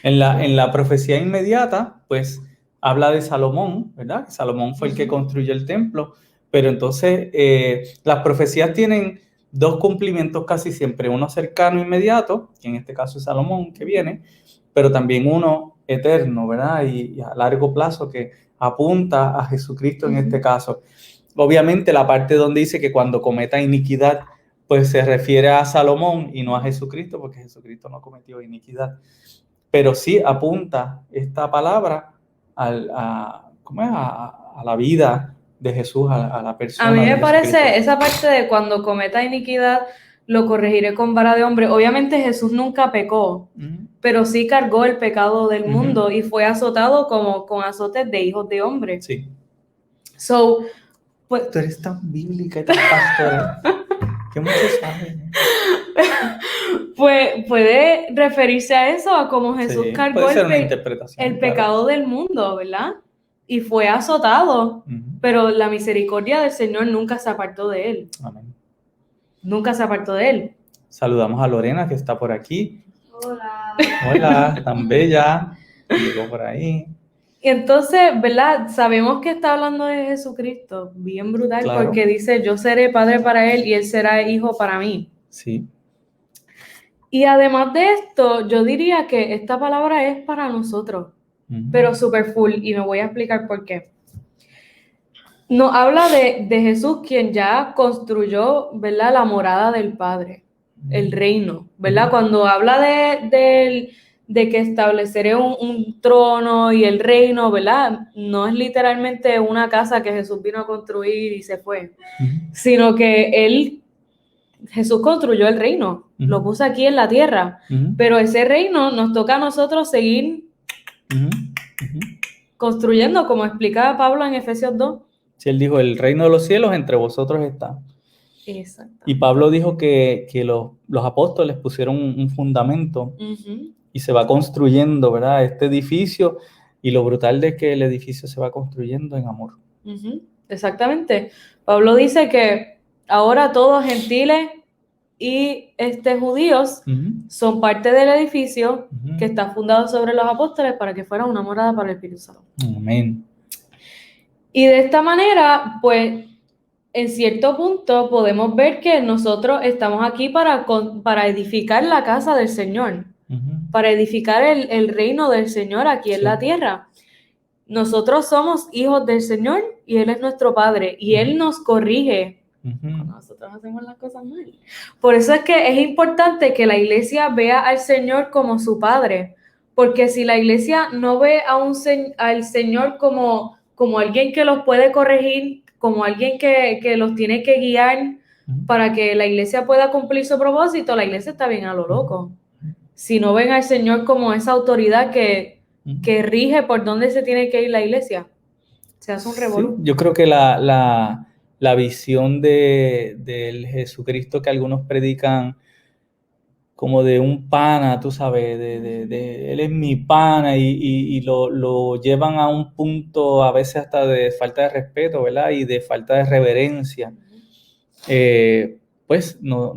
[SPEAKER 1] En la profecía inmediata, pues, habla de Salomón, ¿verdad? Salomón fue el que construyó el templo, pero entonces las profecías tienen dos cumplimientos casi siempre, uno cercano, inmediato, que en este caso es Salomón que viene, pero también uno eterno, ¿verdad? Y a largo plazo que apunta a Jesucristo en este caso. Obviamente la parte donde dice que cuando cometa iniquidad, pues se refiere a Salomón y no a Jesucristo, porque Jesucristo no cometió iniquidad. Pero sí apunta esta palabra a la vida de Jesús, a la persona.
[SPEAKER 2] A mí me parece esa parte de cuando cometa iniquidad, lo corregiré con vara de hombre. Obviamente Jesús nunca pecó, pero sí cargó el pecado del mundo y fue azotado como con azotes de hijos de hombre.
[SPEAKER 1] Sí.
[SPEAKER 2] Pues,
[SPEAKER 1] tú eres tan bíblica y tan pastora. ¿Qué mucho sabes?
[SPEAKER 2] Pues puede referirse a eso, a como Jesús cargó el pecado del mundo, ¿verdad? Y fue azotado, pero la misericordia del Señor nunca se apartó de él.
[SPEAKER 1] Amén.
[SPEAKER 2] Nunca se apartó de él.
[SPEAKER 1] Saludamos a Lorena, que está por aquí.
[SPEAKER 2] Hola.
[SPEAKER 1] Hola, tan bella. Llegó por ahí.
[SPEAKER 2] Y entonces, ¿verdad? Sabemos que está hablando de Jesucristo, bien brutal, claro, porque dice, yo seré padre para él y él será hijo para mí.
[SPEAKER 1] Sí.
[SPEAKER 2] Y además de esto, yo diría que esta palabra es para nosotros, pero super full, y me voy a explicar por qué. Nos habla de Jesús, quien ya construyó, ¿verdad?, la morada del Padre, el reino, ¿verdad? Cuando habla de que estableceré un trono y el reino, ¿verdad? No es literalmente una casa que Jesús vino a construir y se fue, sino que Jesús construyó el reino, lo puso aquí en la tierra, pero ese reino nos toca a nosotros seguir construyendo, como explicaba Pablo en Efesios 2.
[SPEAKER 1] Sí, él dijo, el reino de los cielos entre vosotros está.
[SPEAKER 2] Exacto.
[SPEAKER 1] Y Pablo dijo que los apóstoles pusieron un fundamento y se va construyendo, ¿verdad? Este edificio, y lo brutal de que el edificio se va construyendo en amor.
[SPEAKER 2] Exactamente. Pablo dice que ahora todos gentiles y judíos son parte del edificio que está fundado sobre los apóstoles para que fuera una morada para el Espíritu Santo.
[SPEAKER 1] Amén.
[SPEAKER 2] Y de esta manera, pues, en cierto punto podemos ver que nosotros estamos aquí para edificar la casa del Señor, para edificar el reino del Señor aquí en la tierra. Nosotros somos hijos del Señor y Él es nuestro Padre y Él nos corrige cuando nosotros hacemos las cosas mal. Por eso es que es importante que la iglesia vea al Señor como su Padre, porque si la iglesia no ve al Señor como alguien que los puede corregir, como alguien que los tiene que guiar para que la iglesia pueda cumplir su propósito, la iglesia está bien a lo loco. si no ven al Señor como esa autoridad que rige por dónde se tiene que ir la iglesia. Se hace un revolú.
[SPEAKER 1] Sí, yo creo que la visión del Jesucristo que algunos predican como de un pana, tú sabes, él es mi pana y lo llevan a un punto a veces hasta de falta de respeto, ¿verdad? Y de falta de reverencia. Pues no,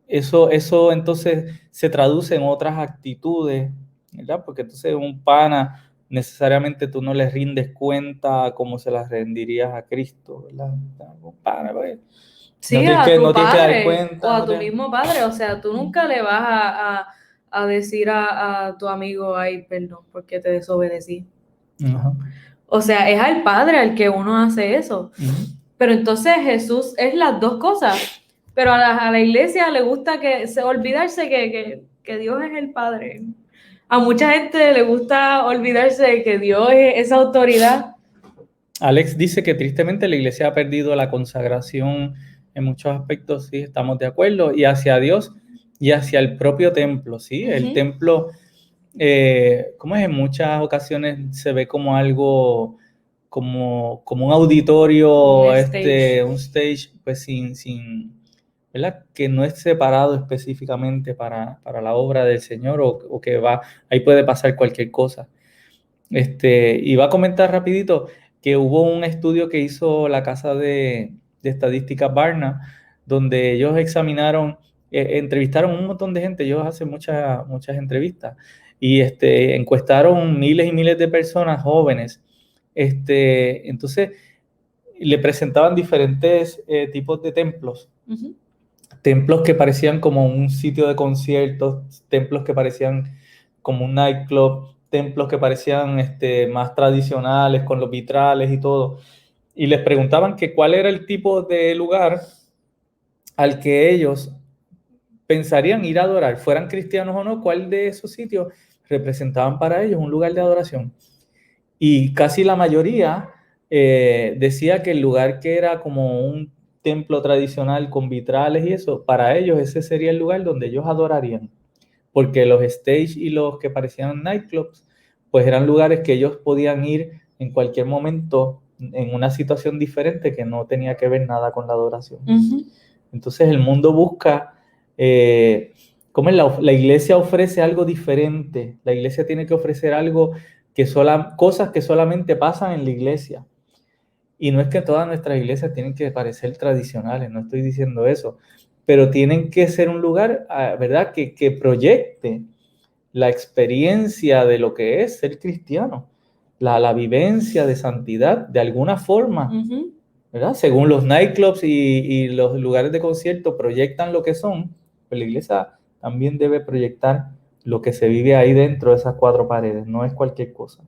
[SPEAKER 1] eso entonces se traduce en otras actitudes, ¿verdad? Porque entonces un pana necesariamente tú no le rindes cuenta como se las rendirías a Cristo, ¿verdad? Un pana, pues,
[SPEAKER 2] Sí,
[SPEAKER 1] no
[SPEAKER 2] a tu
[SPEAKER 1] tienes que dar
[SPEAKER 2] padre
[SPEAKER 1] cuenta.
[SPEAKER 2] o a tu mismo padre, o sea, tú nunca le vas a decir a tu amigo, ay, perdón, porque te desobedecí.
[SPEAKER 1] Ajá.
[SPEAKER 2] O sea, es al padre al que uno hace eso. Pero entonces Jesús es las dos cosas. Pero a la iglesia le gusta olvidarse que Dios es el Padre. A mucha gente le gusta olvidarse de que Dios es esa autoridad.
[SPEAKER 1] Alex dice que tristemente la iglesia ha perdido la consagración en muchos aspectos, sí, estamos de acuerdo, y hacia Dios y hacia el propio templo, sí, el templo, ¿cómo es? En muchas ocasiones se ve como algo, como un auditorio, un stage, pues sin, ¿verdad? Que no es separado específicamente para la obra del Señor o que ahí puede pasar cualquier cosa. Y va a comentar rapidito que hubo un estudio que hizo la casa de estadísticas Barna, donde ellos examinaron, entrevistaron un montón de gente, ellos hacen muchas entrevistas, y encuestaron miles y miles de personas jóvenes. Entonces, le presentaban diferentes tipos de templos. Templos que parecían como un sitio de conciertos, templos que parecían como un nightclub, templos que parecían más tradicionales con los vitrales y todo. Y les preguntaban que cuál era el tipo de lugar al que ellos pensarían ir a adorar, fueran cristianos o no, cuál de esos sitios representaban para ellos un lugar de adoración. Y casi la mayoría decía que el lugar que era como un templo tradicional con vitrales y eso, para ellos ese sería el lugar donde ellos adorarían. Porque los stage y los que parecían nightclubs, pues eran lugares que ellos podían ir en cualquier momento en una situación diferente que no tenía que ver nada con la adoración. Entonces el mundo busca, ¿cómo es? La iglesia ofrece algo diferente, la iglesia tiene que ofrecer algo cosas que solamente pasan en la iglesia. Y no es que todas nuestras iglesias tienen que parecer tradicionales, no estoy diciendo eso, pero tienen que ser un lugar, ¿verdad?, que proyecte la experiencia de lo que es ser cristiano, la vivencia de santidad de alguna forma, ¿verdad? Según los nightclubs y los lugares de concierto proyectan lo que son, pues la iglesia también debe proyectar lo que se vive ahí dentro de esas cuatro paredes, no es cualquier cosa.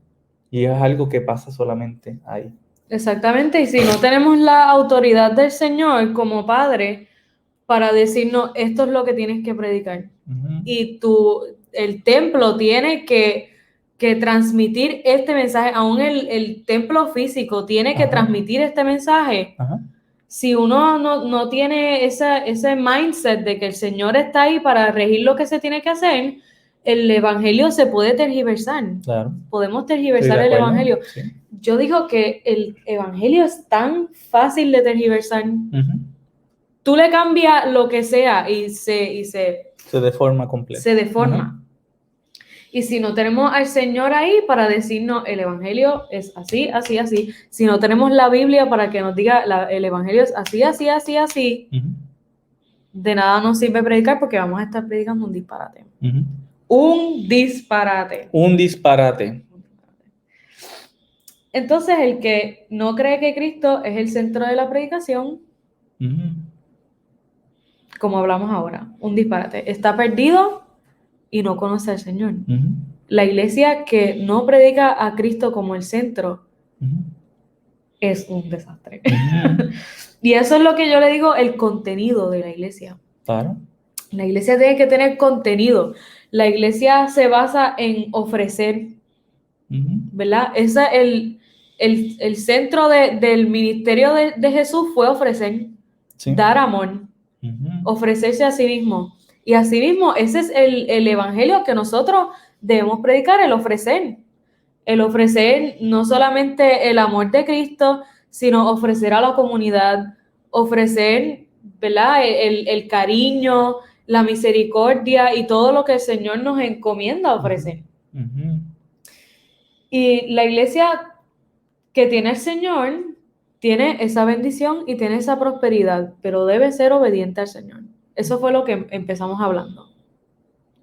[SPEAKER 1] Y es algo que pasa solamente ahí.
[SPEAKER 2] Exactamente, y si no tenemos la autoridad del Señor como Padre para decirnos esto es lo que tienes que predicar, y el templo tiene que transmitir este mensaje, aún el templo físico tiene que transmitir este mensaje. Si uno no tiene ese mindset de que el Señor está ahí para regir lo que se tiene que hacer, el evangelio se puede tergiversar.
[SPEAKER 1] Claro.
[SPEAKER 2] Podemos tergiversar el evangelio. Sí. Yo digo que el evangelio es tan fácil de tergiversar. Tú le cambias lo que sea y se
[SPEAKER 1] deforma completo.
[SPEAKER 2] Se deforma. Y si no tenemos al Señor ahí para decirnos el evangelio es así, así, así, si no tenemos la Biblia para que nos diga el evangelio es así, así, así, así, de nada nos sirve predicar porque vamos a estar predicando un disparate. Un disparate.
[SPEAKER 1] Un disparate.
[SPEAKER 2] Entonces, el que no cree que Cristo es el centro de la predicación, como hablamos ahora, un disparate. Está perdido y no conoce al Señor. La iglesia que no predica a Cristo como el centro es un desastre. Y eso es lo que yo le digo, el contenido de la iglesia.
[SPEAKER 1] Claro.
[SPEAKER 2] La iglesia tiene que tener contenido. La iglesia se basa en ofrecer, ¿verdad? Ese el centro del ministerio de Jesús fue ofrecer, dar amor, ofrecerse a sí mismo. Y asimismo, ese es el evangelio que nosotros debemos predicar, el ofrecer. El ofrecer no solamente el amor de Cristo, sino ofrecer a la comunidad, ofrecer, ¿verdad? El cariño, la misericordia y todo lo que el Señor nos encomienda a ofrecer.
[SPEAKER 1] Uh-huh.
[SPEAKER 2] Y la iglesia que tiene el Señor tiene esa bendición y tiene esa prosperidad, pero debe ser obediente al Señor. Eso fue lo que empezamos hablando.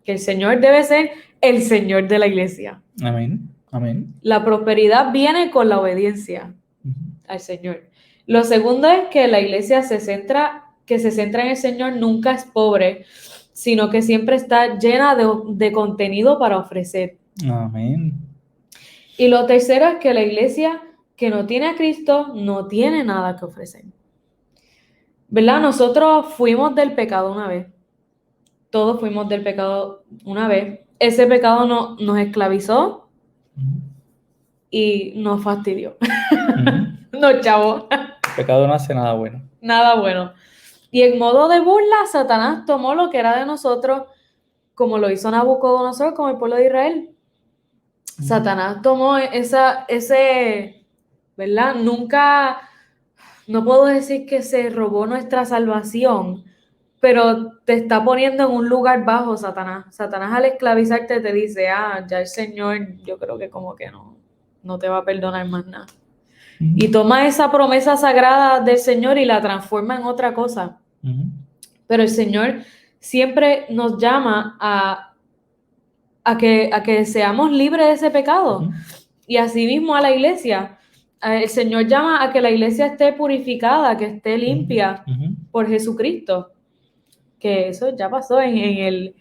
[SPEAKER 2] Que el Señor debe ser el Señor de la iglesia.
[SPEAKER 1] Amén. Amén.
[SPEAKER 2] La prosperidad viene con la obediencia al Señor. Lo segundo es que la iglesia se centra en el Señor, nunca es pobre, sino que siempre está llena de contenido para ofrecer.
[SPEAKER 1] Amén.
[SPEAKER 2] Y lo tercero es que la iglesia que no tiene a Cristo no tiene nada que ofrecer. ¿Verdad? Nosotros fuimos del pecado una vez. Todos fuimos del pecado una vez. Ese pecado nos esclavizó y nos fastidió. Nos chavó.
[SPEAKER 1] El pecado no hace nada bueno.
[SPEAKER 2] Nada bueno. Y en modo de burla, Satanás tomó lo que era de nosotros, como lo hizo Nabucodonosor con el pueblo de Israel. Satanás tomó ese, ¿verdad? Nunca, no puedo decir que se robó nuestra salvación, pero te está poniendo en un lugar bajo, Satanás. Satanás al esclavizarte te dice, ya el Señor, yo creo que como que no te va a perdonar más nada. Y toma esa promesa sagrada del Señor y la transforma en otra cosa. Pero el Señor siempre nos llama a que seamos libres de ese pecado. Y asimismo a la iglesia. El Señor llama a que la iglesia esté purificada, que esté limpia por Jesucristo. Que eso ya pasó en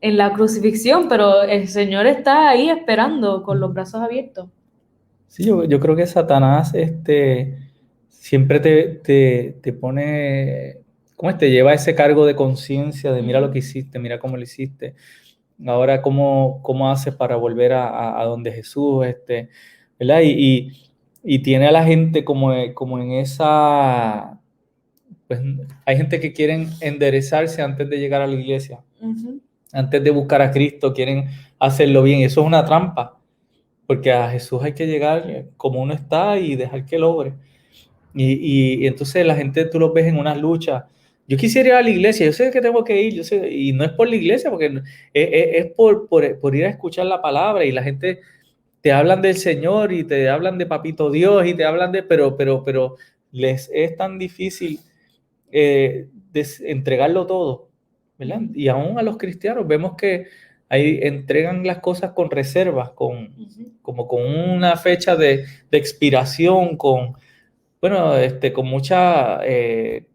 [SPEAKER 2] la crucifixión, pero el Señor está ahí esperando con los brazos abiertos.
[SPEAKER 1] Sí, yo creo que Satanás siempre te pone, ¿cómo es? Te lleva ese cargo de conciencia de mira lo que hiciste, mira cómo lo hiciste, ahora cómo haces para volver a donde Jesús, ¿verdad? Y tiene a la gente como en esa, pues hay gente que quieren enderezarse antes de llegar a la iglesia, antes de buscar a Cristo, quieren hacerlo bien, eso es una trampa. Porque a Jesús hay que llegar como uno está y dejar que lo obre. Y entonces la gente, tú lo ves en unas luchas. Yo quisiera ir a la iglesia, yo sé que tengo que ir, yo sé, y no es por la iglesia, porque es por ir a escuchar la palabra. Y la gente te hablan del Señor y te hablan de Papito Dios y te hablan pero les es tan difícil entregarlo todo, ¿verdad? Y aún a los cristianos vemos que ahí entregan las cosas con reservas, como con una fecha de expiración, con mucha,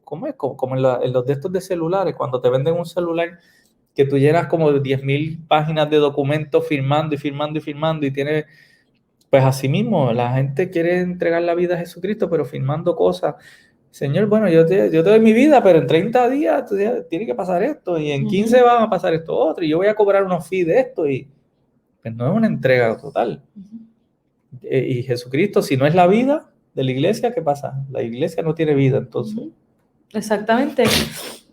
[SPEAKER 1] ¿cómo es? Como en los de estos de celulares, cuando te venden un celular que tú llenas como 10,000 páginas de documentos firmando y firmando y firmando y tienes, pues así mismo, la gente quiere entregar la vida a Jesucristo, pero firmando cosas. Señor, bueno, yo te doy mi vida, pero en 30 días tiene que pasar esto, y en 15 van a pasar esto otro, y yo voy a cobrar unos fees de esto, y pues no es una entrega total. Y Jesucristo, si no es la vida de la iglesia, ¿qué pasa? La iglesia no tiene vida, entonces.
[SPEAKER 2] Exactamente.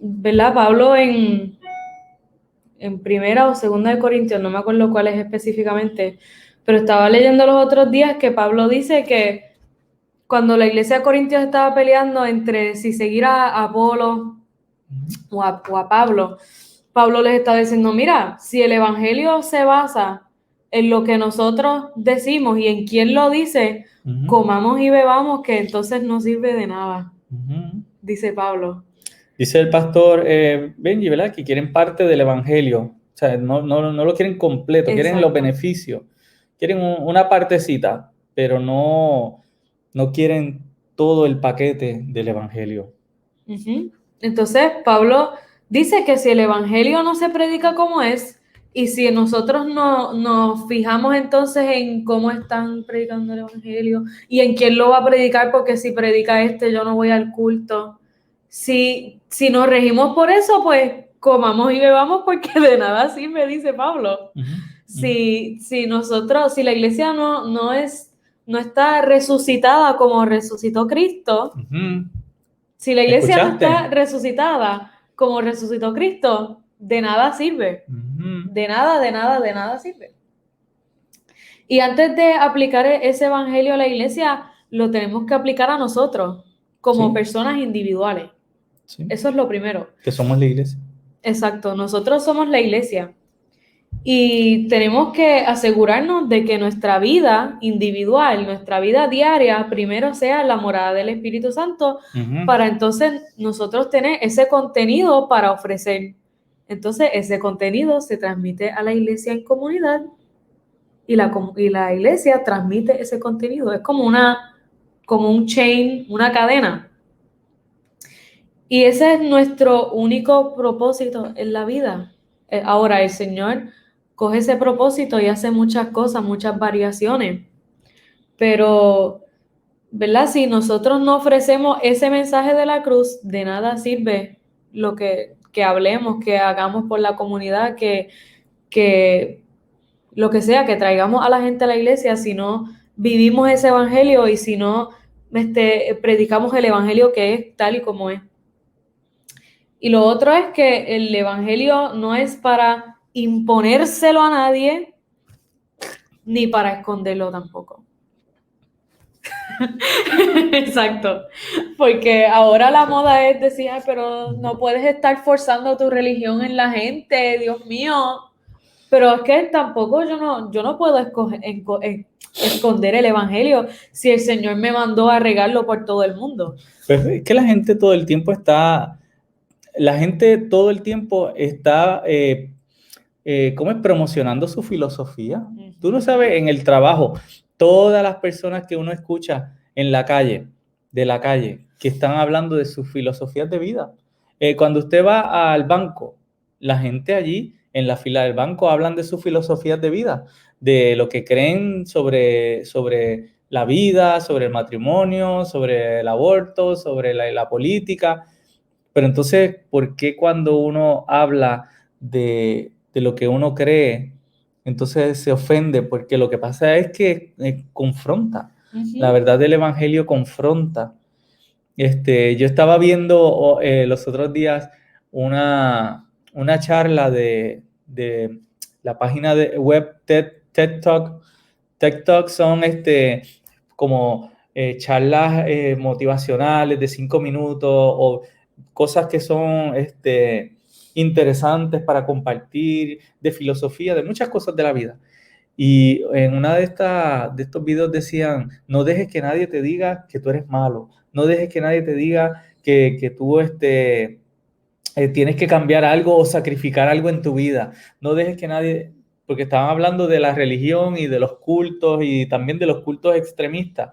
[SPEAKER 2] ¿Verdad? Pablo en Primera o Segunda de Corintios, no me acuerdo cuál es específicamente, pero estaba leyendo los otros días que Pablo dice que cuando la iglesia de Corintios estaba peleando entre si seguir a Apolo o a Pablo, Pablo les estaba diciendo, mira, si el evangelio se basa en lo que nosotros decimos y en quién lo dice, comamos y bebamos, que entonces no sirve de nada, dice Pablo.
[SPEAKER 1] Dice el pastor Benji, ¿verdad? Que quieren parte del evangelio, o sea, no lo quieren completo. Exacto. Quieren los beneficios, quieren una partecita, pero no quieren todo el paquete del evangelio.
[SPEAKER 2] Entonces, Pablo dice que si el evangelio no se predica como es, y si nosotros no nos fijamos entonces en cómo están predicando el evangelio y en quién lo va a predicar, porque si predica yo no voy al culto. Si nos regimos por eso, pues comamos y bebamos, porque de nada sirve, dice Pablo. Si la iglesia no está resucitada como resucitó Cristo, si la iglesia no está resucitada como resucitó Cristo, de nada sirve. De nada sirve. Y antes de aplicar ese evangelio a la iglesia, lo tenemos que aplicar a nosotros, como personas individuales. Sí. Eso es lo primero.
[SPEAKER 1] Que somos la iglesia.
[SPEAKER 2] Exacto, nosotros somos la iglesia. Y tenemos que asegurarnos de que nuestra vida individual, nuestra vida diaria, primero sea la morada del Espíritu Santo, para entonces nosotros tener ese contenido para ofrecer. Entonces ese contenido se transmite a la iglesia en comunidad y la iglesia transmite ese contenido. Es como un chain, una cadena. Y ese es nuestro único propósito en la vida. Ahora el Señor coge ese propósito y hace muchas cosas, muchas variaciones. Pero, ¿verdad? Si nosotros no ofrecemos ese mensaje de la cruz, de nada sirve lo que hablemos, que hagamos por la comunidad, que lo que sea, que traigamos a la gente a la iglesia, si no vivimos ese evangelio y si no predicamos el evangelio que es tal y como es. Y lo otro es que el evangelio no es para imponérselo a nadie, ni para esconderlo tampoco. Exacto. Porque ahora la moda es decir, pero no puedes estar forzando tu religión en la gente, Dios mío. Pero es que tampoco yo no puedo esconder el evangelio si el Señor me mandó a regarlo por todo el mundo.
[SPEAKER 1] Pues es que la gente todo el tiempo está ¿cómo es? Promocionando su filosofía. Tú no sabes, en el trabajo, todas las personas que uno escucha en la calle, que están hablando de sus filosofías de vida. Cuando usted va al banco, la gente allí en la fila del banco hablan de sus filosofías de vida, de lo que creen sobre la vida, sobre el matrimonio, sobre el aborto, sobre la política. Pero entonces, ¿por qué cuando uno habla de lo que uno cree, entonces se ofende? Porque lo que pasa es que confronta. La verdad del evangelio confronta. Yo estaba viendo los otros días una charla de la página de web TED Talk. TED Talk son como charlas motivacionales de 5 minutos o cosas que son interesantes para compartir, de filosofía, de muchas cosas de la vida. Y en una de estos videos decían, no dejes que nadie te diga que tú eres malo, no dejes que nadie te diga que tú tienes que cambiar algo o sacrificar algo en tu vida, no dejes que nadie, porque estaban hablando de la religión y de los cultos y también de los cultos extremistas,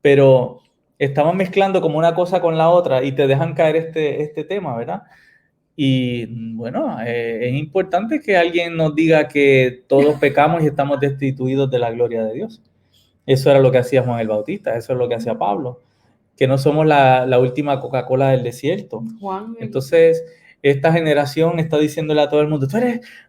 [SPEAKER 1] pero estaban mezclando como una cosa con la otra y te dejan caer este tema, ¿verdad? Y bueno, es importante que alguien nos diga que todos pecamos y estamos destituidos de la gloria de Dios. Eso era lo que hacía Juan el Bautista, eso es lo que hacía Pablo, que no somos la última Coca-Cola del desierto. Entonces, esta generación está diciéndole a todo el mundo,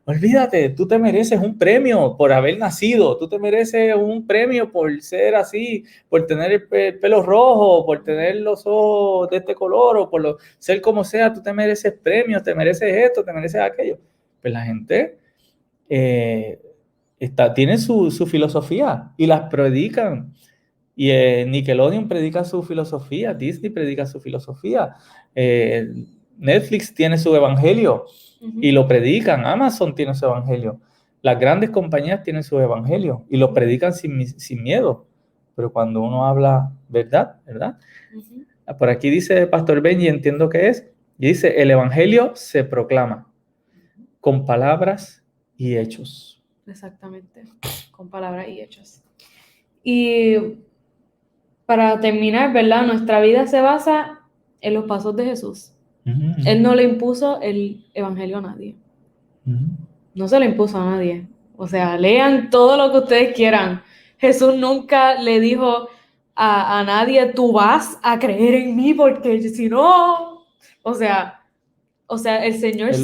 [SPEAKER 1] olvídate, tú te mereces un premio por haber nacido, tú te mereces un premio por ser así, por tener el pelo rojo, por tener los ojos de este color, o por ser como sea, tú te mereces premios, te mereces esto, te mereces aquello. Pues la gente tiene su filosofía y las predican. Y Nickelodeon predica su filosofía, Disney predica su filosofía, Netflix tiene su evangelio y lo predican, Amazon tiene su evangelio, las grandes compañías tienen su evangelio y lo predican sin miedo. Pero cuando uno habla ¿verdad? Por aquí dice Pastor Benji, entiendo que es, y dice, el evangelio se proclama con palabras y hechos.
[SPEAKER 2] Exactamente, con palabras y hechos. Y para terminar, ¿verdad? Nuestra vida se basa en los pasos de Jesús. Él no le impuso el evangelio a nadie. No se lo impuso a nadie. O sea, lean todo lo que ustedes quieran. Jesús nunca le dijo a nadie, tú vas a creer en mí porque si no... O sea, el Señor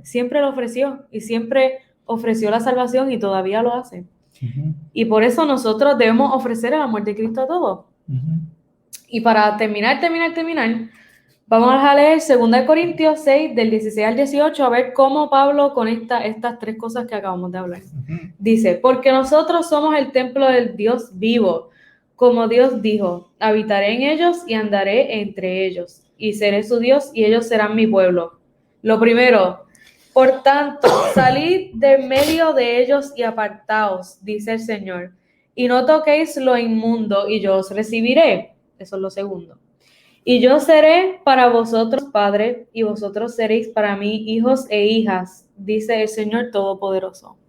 [SPEAKER 2] siempre lo ofreció y siempre ofreció la salvación y todavía lo hace. Y por eso nosotros debemos ofrecer el amor de Cristo a todos. Y para terminar, Vamos a leer 2 Corintios 6, del 16 al 18, a ver cómo Pablo conecta estas tres cosas que acabamos de hablar. Dice, porque nosotros somos el templo del Dios vivo, como Dios dijo, habitaré en ellos y andaré entre ellos, y seré su Dios y ellos serán mi pueblo. Lo primero, por tanto, salid de medio de ellos y apartaos, dice el Señor, y no toquéis lo inmundo, y yo os recibiré. Eso es lo segundo. Y yo seré para vosotros padre, y vosotros seréis para mí hijos e hijas, dice el Señor Todopoderoso.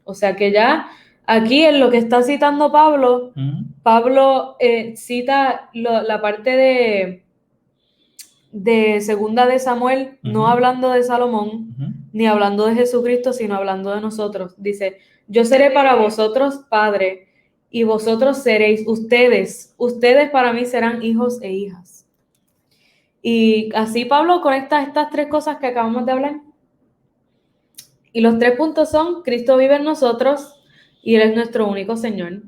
[SPEAKER 2] O sea que ya aquí en lo que está citando Pablo, Pablo cita la parte de segunda de Samuel, no hablando de Salomón, ni hablando de Jesucristo, sino hablando de nosotros. Dice, yo seré para vosotros padre, y vosotros seréis ustedes para mí serán hijos e hijas. Y así Pablo conecta estas tres cosas que acabamos de hablar. Y los 3 puntos son, Cristo vive en nosotros y Él es nuestro único Señor.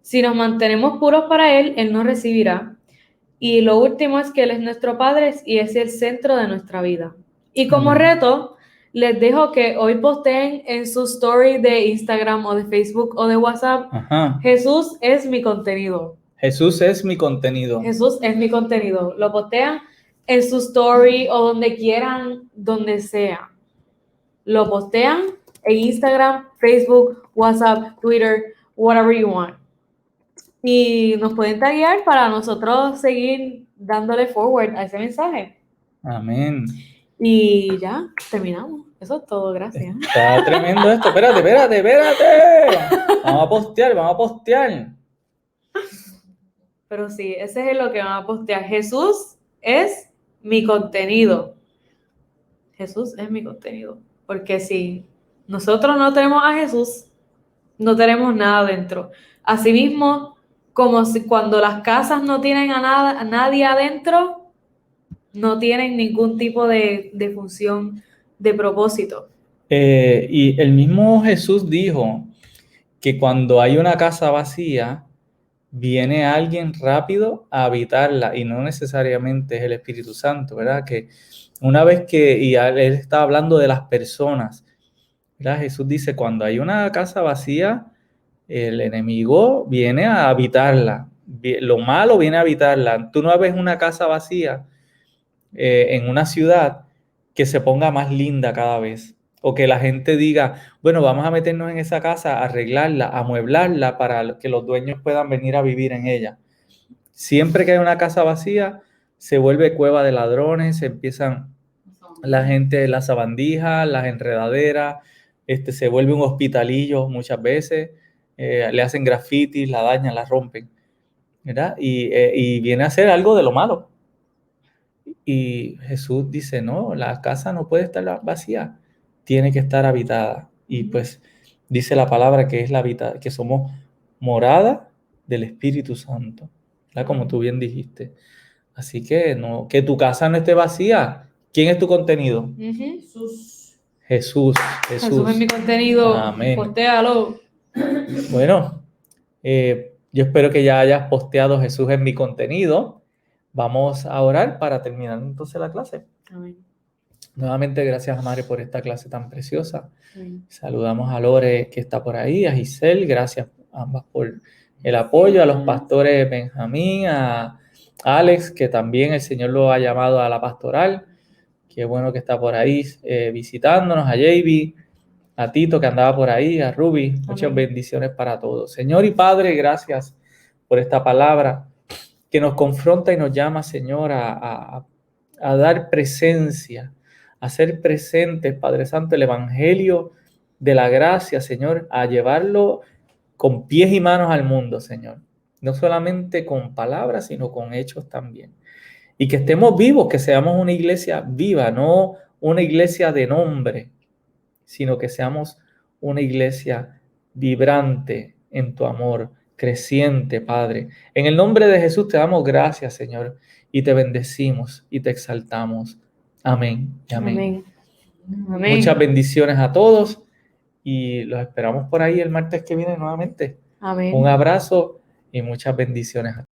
[SPEAKER 2] Si nos mantenemos puros para Él, Él nos recibirá. Y lo último es que Él es nuestro Padre y es el centro de nuestra vida. Y como reto, les dejo que hoy posteen en su story de Instagram o de Facebook o de WhatsApp, Jesús es mi contenido.
[SPEAKER 1] Jesús es mi contenido.
[SPEAKER 2] Jesús es mi contenido. Lo postean en su story o donde quieran, donde sea. Lo postean en Instagram, Facebook, WhatsApp, Twitter, whatever you want. Y nos pueden taggear para nosotros seguir dándole forward a ese mensaje.
[SPEAKER 1] Amén.
[SPEAKER 2] Y ya, terminamos. Eso es todo, gracias.
[SPEAKER 1] Está tremendo esto. Espérate. Vamos a postear.
[SPEAKER 2] Pero sí, ese es lo que van a postear. Jesús es mi contenido. Jesús es mi contenido. Porque si nosotros no tenemos a Jesús, no tenemos nada dentro. Asimismo, como si cuando las casas no tienen a nadie adentro, no tienen ningún tipo de función, de propósito.
[SPEAKER 1] Y el mismo Jesús dijo que cuando hay una casa vacía, viene alguien rápido a habitarla y no necesariamente es el Espíritu Santo, ¿verdad? Que una vez y él está hablando de las personas, ¿verdad? Jesús dice, cuando hay una casa vacía, el enemigo viene a habitarla, lo malo viene a habitarla. Tú no ves una casa vacía en una ciudad que se ponga más linda cada vez, o que la gente diga, bueno, vamos a meternos en esa casa, a arreglarla, a amueblarla para que los dueños puedan venir a vivir en ella. Siempre que hay una casa vacía, se vuelve cueva de ladrones, se empiezan la gente, las sabandijas, las enredaderas, se vuelve un hospitalillo muchas veces, le hacen grafitis, la dañan, la rompen, ¿verdad? Y viene a ser algo de lo malo. Y Jesús dice, no, la casa no puede estar vacía, tiene que estar habitada. Y pues dice la palabra que es que somos morada del Espíritu Santo, ¿verdad? Como tú bien dijiste. Así que no, que tu casa no esté vacía. ¿Quién es tu contenido? Jesús.
[SPEAKER 2] Jesús es mi contenido.
[SPEAKER 1] Amén.
[SPEAKER 2] Postéalo.
[SPEAKER 1] Bueno, yo espero que ya hayas posteado Jesús es mi contenido. Vamos a orar para terminar entonces la clase.
[SPEAKER 2] Amén.
[SPEAKER 1] Nuevamente, gracias, Madre, por esta clase tan preciosa. Amén. Saludamos a Lore, que está por ahí, a Giselle, gracias ambas por el apoyo, a los pastores Benjamín, a Alex, que también el Señor lo ha llamado a la pastoral. Qué bueno que está por ahí visitándonos, a JB, a Tito, que andaba por ahí, a Ruby. Muchas Amén. Bendiciones para todos. Señor y Padre, gracias por esta palabra que nos confronta y nos llama, Señor, a dar presencia, a ser presentes, Padre Santo, el Evangelio de la gracia, Señor, a llevarlo con pies y manos al mundo, Señor. No solamente con palabras, sino con hechos también. Y que estemos vivos, que seamos una iglesia viva, no una iglesia de nombre, sino que seamos una iglesia vibrante en tu amor, creciente, Padre. En el nombre de Jesús te damos gracias, Señor, y te bendecimos y te exaltamos. Amén. Amén. Amén. Muchas bendiciones a todos y los esperamos por ahí el martes que viene nuevamente.
[SPEAKER 2] Amén.
[SPEAKER 1] Un abrazo y muchas bendiciones a todos.